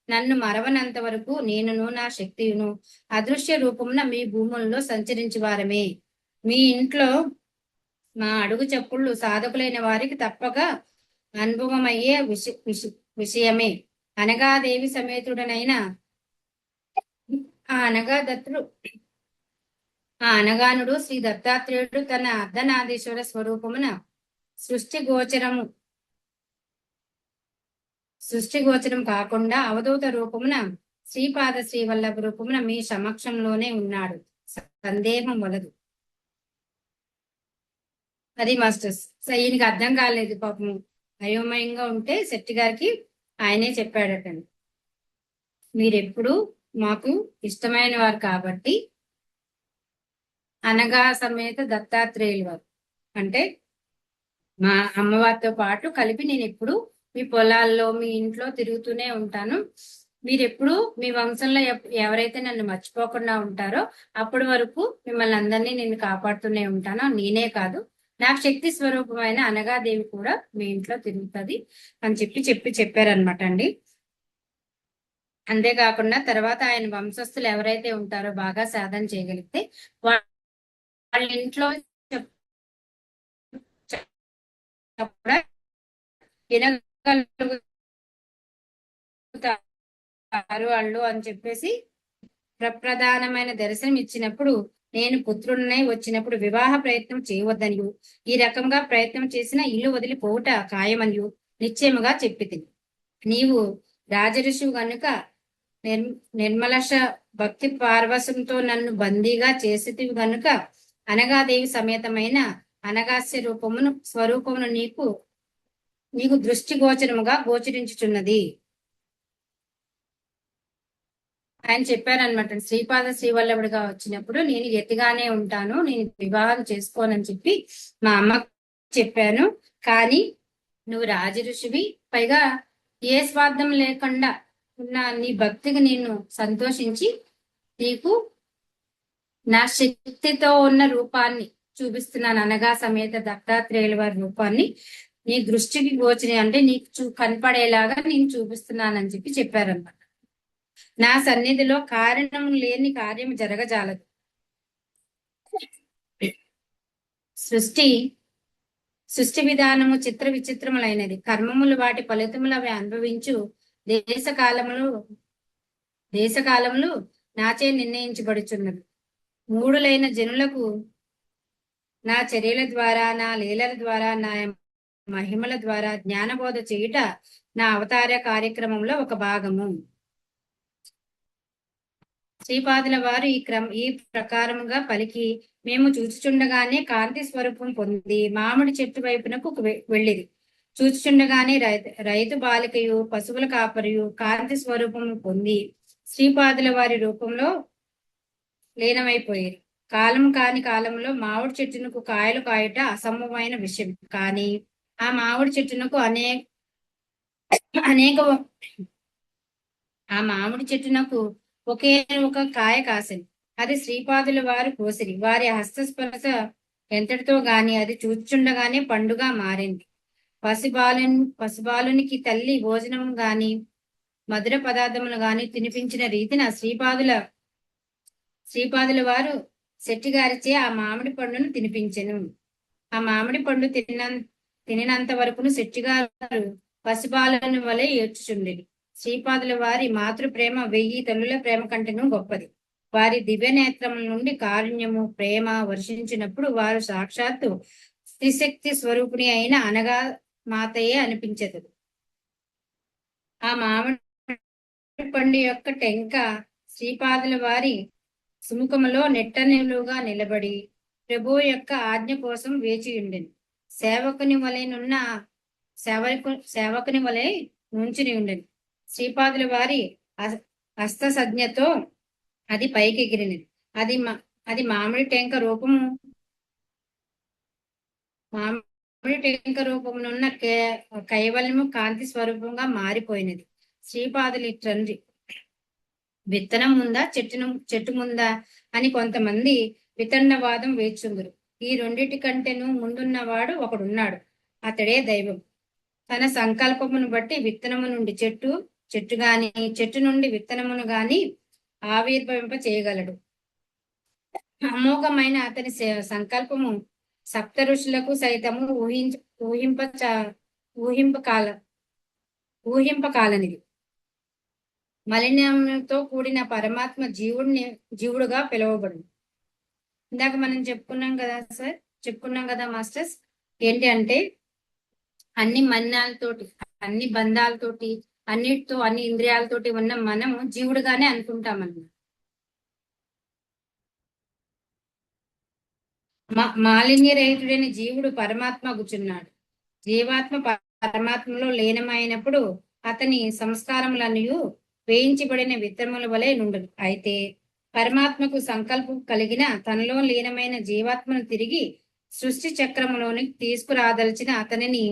నన్ను మరవనంత వరకు నేనును నా శక్తియును అదృశ్య రూపమున మీ భూముల్లో సంచరించి వారమే. మీ ఇంట్లో మా అడుగు చెప్పుళ్ళు సాధకులైన వారికి తప్పక అనుభవమయ్యే విషయమే. అనగాదేవి సమేతుడనైన అనగానుడు శ్రీ దత్తాత్రేయుడు తన అర్ధనాదేశ్వర స్వరూపమున సృష్టి గోచరం కాకుండా అవధూత రూపమున శ్రీపాద శ్రీవల్లభ రూపమున మీ సమక్షంలోనే ఉన్నాడు, సందేహం వలదు. అది మాస్టర్స్. ఈయనకి అర్థం కాలేదు పాపము, అయోమయంగా ఉంటే శెట్టి గారికి ఆయనే చెప్పాడటండి, మీరెప్పుడు మాకు ఇష్టమైన వారు కాబట్టి అనగా సమేత దత్తాత్రేయులు వారు అంటే మా అమ్మవారితో పాటు కలిపి నేను ఎప్పుడు మీ పొలాల్లో మీ ఇంట్లో తిరుగుతూనే ఉంటాను. మీరెప్పుడు మీ వంశంలో ఎవరైతే నన్ను మర్చిపోకుండా ఉంటారో అప్పటి వరకు మిమ్మల్ని అందరినీ నేను కాపాడుతూనే ఉంటాను. నేనే కాదు నాకు శక్తి స్వరూపమైన అనగాదేవి కూడా మీ ఇంట్లో తిరుగుతుంది అని చెప్పారనమాట అండి. అంతేకాకుండా తర్వాత ఆయన వంశస్థులు ఎవరైతే ఉంటారో బాగా సాధన చేయగలిగితే వాళ్ళ ఇంట్లో కూడా వినగలుగుతారు వాళ్ళు అని చెప్పేసి ప్రధానమైన దర్శనం ఇచ్చినప్పుడు నేను పుత్రుడినై వచ్చినప్పుడు వివాహ ప్రయత్నం చేయవద్దనియు ఈ రకంగా ప్రయత్నం చేసిన ఇల్లు వదిలిపోవుట ఖాయమనియు నిశ్చయముగా చెప్పితి. నీవు రాజఋషివు గనుక నిర్మలశ భక్తి పార్వశంతో నన్ను బందీగా చేసేటివి గనుక అనగాదేవి సమేతమైన అనగాస్య స్వరూపమును నీకు దృష్టి గోచరించుచున్నది. ఆయన చెప్పారనమాట, శ్రీపాద శ్రీవల్లభుడిగా వచ్చినప్పుడు నేను ఎత్తిగానే ఉంటాను, నేను వివాహం చేసుకోనని చెప్పి మా అమ్మ చెప్పాను. కానీ నువ్వు రాజఋషివి, పైగా ఏ స్వార్థం లేకుండా ఉన్న నీ భక్తికి నేను సంతోషించి నీకు నా శక్తితో ఉన్న రూపాన్ని చూపిస్తున్నాను. అనగా సమేత దత్తాత్రేయుల వారి రూపాన్ని నీ దృష్టికి గోచరి అంటే నీకు కనపడేలాగా నేను చూపిస్తున్నానని చెప్పారన్నమాట. నా సన్నిధిలో కారణం లేని కార్యం జరగజాలదు. సృష్టి విధానము చిత్ర విచిత్రములైనది. కర్మములు వాటి ఫలితములు అవి అనుభవించు దేశకాలములు నాచే నిర్ణయించబడుచున్నది. మూడులైన జనులకు నా చర్యల ద్వారా, నా లీలల ద్వారా, నా మహిమల ద్వారా జ్ఞానబోధ చేయుట నా అవతార కార్యక్రమంలో ఒక భాగము. శ్రీపాదుల వారు ఈ ప్రకారముగా పలికి మేము చూచుచుండగానే కాంతి స్వరూపం పొంది మామిడి చెట్టు వైపునకు వెళ్ళిది. చూచుచుండగానే రైతు బాలికయు పశువుల కాపరియు కాంతి స్వరూపము పొంది శ్రీపాదుల వారి రూపంలో లీనమైపోయారు. కాలం కాని కాలంలో మామిడి చెట్టునకు కాయలు కాయట అసంభవమైన విషయం. కానీ ఆ మామిడి చెట్టునకు ఆ మామిడి చెట్టునకు ఒకే ఒక కాయ కాసింది. అది శ్రీపాదుల వారు కోసిరి. వారి హస్తస్పర్శ ఎంతటితో గాని అది చూచుండగానే పండుగ మారింది. పసిబాలునికి తల్లి భోజనం గాని మధుర పదార్థములు గాని తినిపించిన రీతిన శ్రీపాదుల వారు శెట్టిగారిచే ఆ మామిడి పండును తినిపించెను. ఆ మామిడి పండు తినినంత వరకును శెట్టిగారు పసిబాలను వలె ఏడ్చుచుండేది. శ్రీపాదుల వారి మాతృ ప్రేమ 1000 తల్లుల ప్రేమ కంటేనూ గొప్పది. వారి దివ్య నేత్రముల నుండి కారుణ్యము ప్రేమ వర్షించినప్పుడు వారు సాక్షాత్తు త్రిశక్తి స్వరూపిణి అయిన అనగా మాతయే అనిపించదు. ఆ మామిడి పండు యొక్క టెంక శ్రీపాదుల వారి సుముఖములో నెట్టనిలుగా నిలబడి ప్రభు యొక్క ఆజ్ఞ కోసం వేచి ఉండెను. సేవకుని వలె నుంచుని ఉండెను. శ్రీపాదుల వారి హస్త సంజ్ఞతో అది పైకెగిరినది. అది మామిడి టెంక రూపమునున్న కైవల్యము కాంతి స్వరూపంగా మారిపోయినది. శ్రీపాదులు తండ్రి విత్తనం ముందా చెట్టు ముందా అని కొంతమంది వితన్నవాదం వేచుందురు. ఈ రెండిటి కంటేను ముందున్నవాడు ఒకడున్నాడు, అతడే దైవం. తన సంకల్పమును బట్టి విత్తనము నుండి చెట్టు గాని చెట్టు నుండి విత్తనమును గాని ఆవిర్భవింప చేయగలడు. అమోఘమైన అతని సంకల్పము సప్త ఋషులకు సైతము ఊహింపకాలనిది. మలినంతో కూడిన పరమాత్మ జీవుడుగా పిలువబడు. ఇందాక మనం చెప్పుకున్నాం కదా మాస్టర్స్, ఏంటి అంటే అన్ని మలినాలతోటి, అన్ని బంధాలతోటి, అన్నిటితో, అన్ని ఇంద్రియాలతోటి ఉన్న మనము జీవుడుగానే అనుకుంటామన్నమాట. మాలిన్యరహితుడైన జీవుడు పరమాత్మ కూర్చున్నాడు. జీవాత్మ పరమాత్మలో లీనమైనప్పుడు అతని సంస్కారములన్నీ వేయించబడిన విత్తనముల వలె నుండును. అయితే పరమాత్మకు సంకల్పం కలిగిన తనలో లీనమైన జీవాత్మను తిరిగి సృష్టి చక్రములోనికి తీసుకురాదలిచిన అతనిని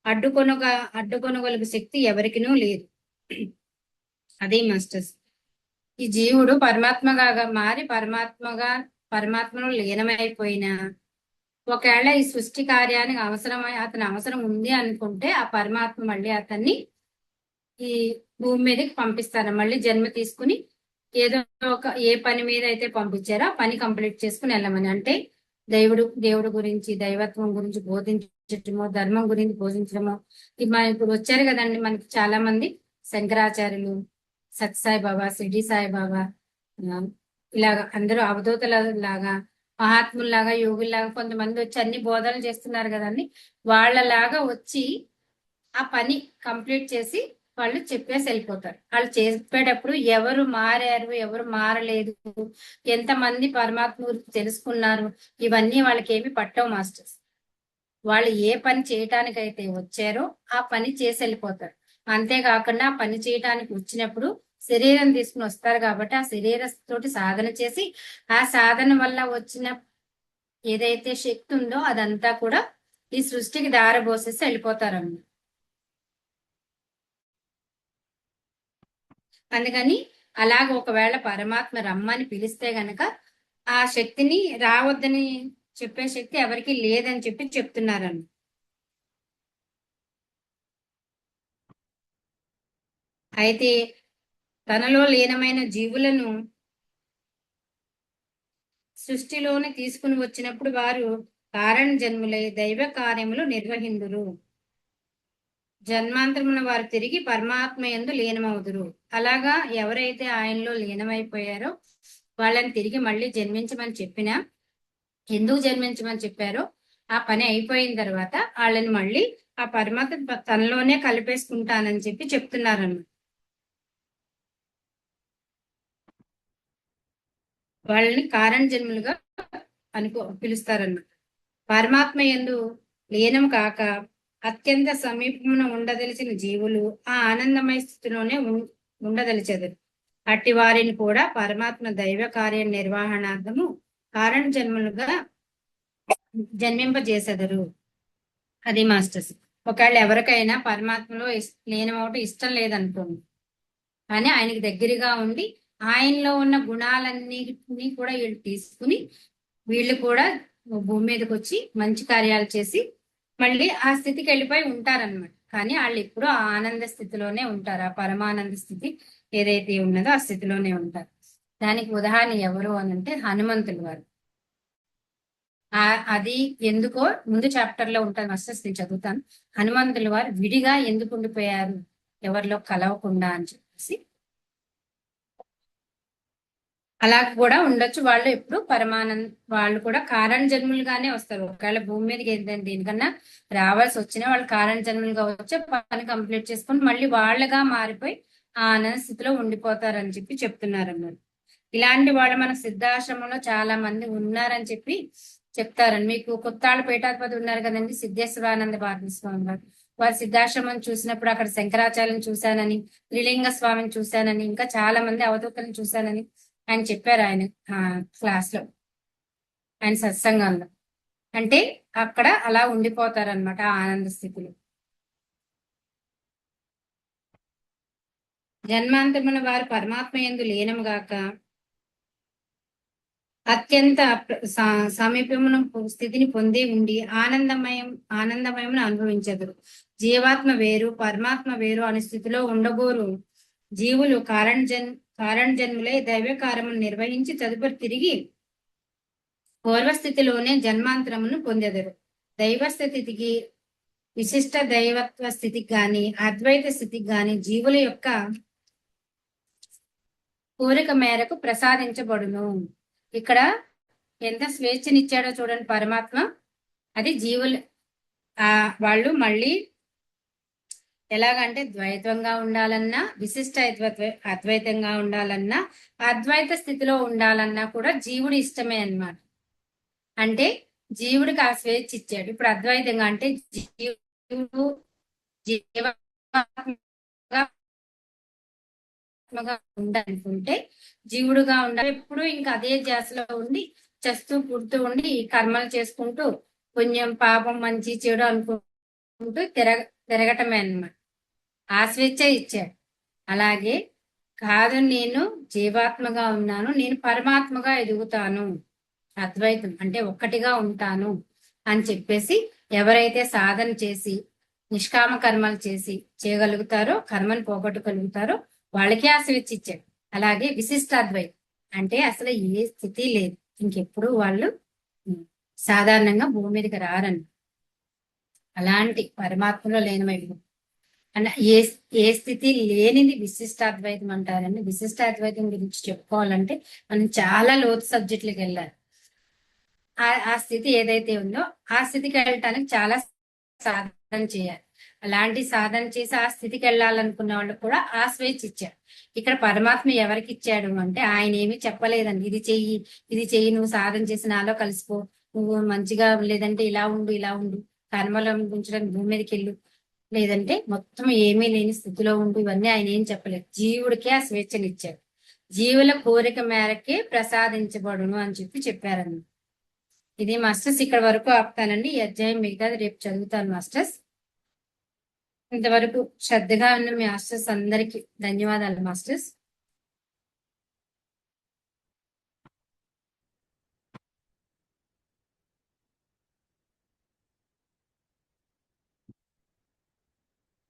అడ్డుకొనగలుగు శక్తి ఎవరికినూ లేదు. అదే మాస్టర్స్, ఈ జీవుడు పరమాత్మగా మారి పరమాత్మలో లీనమైపోయిన ఒకవేళ ఈ సృష్టి కార్యానికి అతని అవసరం ఉంది అనుకుంటే ఆ పరమాత్మ మళ్ళీ అతన్ని ఈ భూమి మీదకి పంపిస్తారు, మళ్ళీ జన్మ తీసుకుని ఏదో ఒక ఏ పని మీద అయితే పంపించారో ఆ పని కంప్లీట్ చేసుకుని వెళ్ళమని. అంటే దేవుడు గురించి, దైవత్వం గురించి బోధించటమో, ధర్మం గురించి బోధించడమో. ఇప్పుడు వచ్చారు కదండి మనకి చాలా మంది శంకరాచార్యులు, సత్యసాయి బాబా, షిరిడి సాయిబాబా, ఇలాగా అందరూ అవధూతల లాగా, మహాత్ముల్లాగా, యోగుల్లాగా కొంతమంది వచ్చి అన్ని బోధనలు చేస్తున్నారు కదండి. వాళ్ళలాగా వచ్చి ఆ పని కంప్లీట్ చేసి వాళ్ళు చెప్పేసి వెళ్ళిపోతారు. వాళ్ళు చెప్పేటప్పుడు ఎవరు మారారు, ఎవరు మారలేదు, ఎంతమంది పరమాత్మ గురించి తెలుసుకున్నారు, ఇవన్నీ వాళ్ళకి ఏమి పట్టవు మాస్టర్స్. వాళ్ళు ఏ పని చేయటానికైతే వచ్చారో ఆ పని చేసి వెళ్ళిపోతారు. అంతేకాకుండా ఆ పని చేయటానికి వచ్చినప్పుడు శరీరం తీసుకుని వస్తారు కాబట్టి ఆ శరీరంతోటి సాధన చేసి ఆ సాధన వల్ల వచ్చిన ఏదైతే శక్తి ఉందో అదంతా కూడా ఈ సృష్టికి దారబోసేసి వెళ్ళిపోతారన్నమాట. అందుకని అలాగ ఒకవేళ పరమాత్మ రమ్మని పిలిస్తే గనక ఆ శక్తిని రావద్దని చెప్పే శక్తి ఎవరికి లేదని చెప్పి చెప్తున్నారన్న. అయితే తనలో లీనమైన జీవులను సృష్టిలోని తీసుకుని వచ్చినప్పుడు వారు కారణ జన్ములై దైవ కార్యములు నిర్వహిందురు. జన్మాంతరమున వారు తిరిగి పరమాత్మ యందు లీనమవుదురు. అలాగా ఎవరైతే ఆయనలో లీనమైపోయారో వాళ్ళని తిరిగి మళ్ళీ జన్మించమని చెప్పినా, ఎందుకు జన్మించమని చెప్పారో ఆ పని అయిపోయిన తర్వాత వాళ్ళని మళ్ళీ ఆ పరమాత్మ తనలోనే కలిపేసుకుంటానని చెప్పి చెప్తున్నారన్నమాట. వాళ్ళని కారణ జన్ములుగా పిలుస్తారన్నమాట. పరమాత్మ యందు లీనం కాక అత్యంత సమీపమున ఉండదలిచిన జీవులు ఆ ఆనందమయ స్థితిలోనే ఉండదలిచెదరు. అట్టి వారిని కూడా పరమాత్మ దైవ కార్య నిర్వహణార్థము కారణ జన్మలుగా జన్మింపజేసెదరు. అది మాస్టర్స్. ఒకవేళ ఎవరికైనా పరమాత్మలో లీనమవటం ఇష్టం లేదనుకోండి, కానీ ఆయనకి దగ్గరగా ఉండి ఆయనలో ఉన్న గుణాలన్నిటినీ కూడా వీళ్ళు తీసుకుని వీళ్ళు కూడా భూమి మీదకి వచ్చి మంచి కార్యాలు చేసి మళ్ళీ ఆ స్థితికి వెళ్ళిపోయి ఉంటారనమాట. కానీ వాళ్ళు ఇప్పుడు ఆ ఆనంద స్థితిలోనే ఉంటారు. ఆ పరమానంద స్థితి ఏదైతే ఉన్నదో ఆ స్థితిలోనే ఉంటారు. దానికి ఉదాహరణ ఎవరు అని అంటే హనుమంతులు వారు. అది ఎందుకో ముందు చాప్టర్ లో ఉంటుంది మాస్టర్స్, నేను చదువుతాను. హనుమంతులు వారు విడిగా ఎందుకు ఉండిపోయారు ఎవరిలో కలవకుండా అని చెప్పేసి. అలా కూడా ఉండొచ్చు. వాళ్ళు ఎప్పుడు వాళ్ళు కూడా కారణ జన్ములుగానే వస్తారు. ఒకవేళ భూమి మీదకి ఏంటంటే దీనికన్నా రావాల్సి వచ్చినా వాళ్ళు కారణ జన్ములుగా వచ్చే పని కంప్లీట్ చేసుకొని మళ్ళీ వాళ్ళగా మారిపోయి ఆ ఆనంద స్థితిలో ఉండిపోతారని చెప్పి చెప్తున్నారు అన్నారు. ఇలాంటి వాళ్ళు మన సిద్ధాశ్రమంలో చాలా మంది ఉన్నారని చెప్పి చెప్తారని. మీకు కొత్తాళ్ళ పీఠాధిపతి ఉన్నారు కదండి, సిద్ధేశ్వరానంద భారతి స్వామి గారు. వారి సిద్ధాశ్రమం చూసినప్పుడు అక్కడ శంకరాచార్యం చూశానని, త్రిలింగ స్వామిని చూశానని, ఇంకా చాలా మంది అవధూతలను చూశానని ఆయన చెప్పారు ఆయన క్లాస్ లో, ఆయన సత్సంగంలో. అంటే అక్కడ అలా ఉండిపోతారనమాట ఆనంద స్థితిలో. జన్మాంతమున వారు పరమాత్మ యందు లీనము గాక అత్యంత సమీపమున స్థితిని పొంది ఉండి ఆనందమయమును అనుభవించదు. జీవాత్మ వేరు పరమాత్మ వేరు అనే స్థితిలో ఉండబోరు జీవులు కారణ జన్ములై దైవ కార్యమును నిర్వహించి తదుపరి తిరిగి పూర్వస్థితిలోనే జన్మాంతరమును పొందెదరు. దైవ స్థితికి, విశిష్ట దైవత్వ స్థితికి గాని అద్వైత స్థితికి గాని జీవుల యొక్క కోరిక మేరకు ప్రసాదించబడును. ఇక్కడ ఎంత స్వేచ్ఛనిచ్చాడో చూడండి పరమాత్మ. అది జీవులు వాళ్ళు మళ్ళీ ఎలాగంటే ద్వైతంగా ఉండాలన్నా, విశిష్ట అద్వైతంగా ఉండాలన్నా, అద్వైత స్థితిలో ఉండాలన్నా కూడా జీవుడు ఇష్టమే అన్నమాట. అంటే జీవుడికి ఆ స్వేచ్ఛ ఇచ్చాడు. ఇప్పుడు అద్వైతంగా అంటే జీవుడు ఉండాలనుకుంటే జీవుడుగా ఉండాలి. ఎప్పుడు ఇంకా అదే ధ్యాసలో ఉండి చేస్తూ పుడుతూ ఉండి కర్మలు చేసుకుంటూ పుణ్యం పాపం మంచి చెడు అనుకుంటూ తిరగటమే అన్నమాట. ఆ స్వేచ్ఛ ఇచ్చాడు. అలాగే కాదు, నేను జీవాత్మగా ఉన్నాను, నేను పరమాత్మగా ఎదుగుతాను, అద్వైతం అంటే ఒక్కటిగా ఉంటాను అని చెప్పేసి ఎవరైతే సాధన చేసి నిష్కామ కర్మలు చేసి చేయగలుగుతారో, కర్మను పోగొట్టగలుగుతారో వాళ్ళకే ఆ స్వేచ్ఛ ఇచ్చాడు. అలాగే విశిష్టాద్వైతం అంటే అసలు ఏ స్థితి లేదు, ఇంకెప్పుడు వాళ్ళు సాధారణంగా భూమి మీదకి రారని, అలాంటి పరమాత్మలో లీనమైపోయి అన్న ఏ స్థితి లేనిది విశిష్టాద్వైతం అంటారండి. విశిష్టాద్వైతం గురించి చెప్పుకోవాలంటే మనం చాలా లోతు సబ్జెక్టులకు వెళ్ళాలి. ఆ స్థితి ఏదైతే ఉందో ఆ స్థితికి వెళ్ళటానికి చాలా సాధన చేయాలి. అలాంటి సాధన చేసి ఆ స్థితికి వెళ్ళాలనుకున్న వాళ్ళకు కూడా ఆ స్వేచ్ఛ ఇచ్చాడు. ఇక్కడ పరమాత్మ ఎవరికి ఇచ్చాడు అంటే ఆయన ఏమీ చెప్పలేదండి, ఇది చెయ్యి ఇది చెయ్యి, నువ్వు సాధన చేసి నాలో కలిసిపో, నువ్వు మంచిగా లేదంటే ఇలా ఉండు ఇలా ఉండు, కర్మలు ఉంచడానికి భూమి మీదకి వెళ్ళు, లేదంటే మొత్తం ఏమీ లేని స్థితిలో ఉండు, ఇవన్నీ ఆయన ఏం చెప్పలేదు. జీవుడికే ఆ స్వేచ్ఛను ఇచ్చాడు. జీవుల కోరిక మేరకే ప్రసాదించబడును అని చెప్పారన్న. ఇది మాస్టర్స్ ఇక్కడ వరకు ఆపుతానండి. ఈ అధ్యాయం మిగతాది రేపు చదువుతాను మాస్టర్స్. ఇంతవరకు శ్రద్ధగా ఉన్న మీ మాస్టర్స్ అందరికి ధన్యవాదాలు మాస్టర్స్.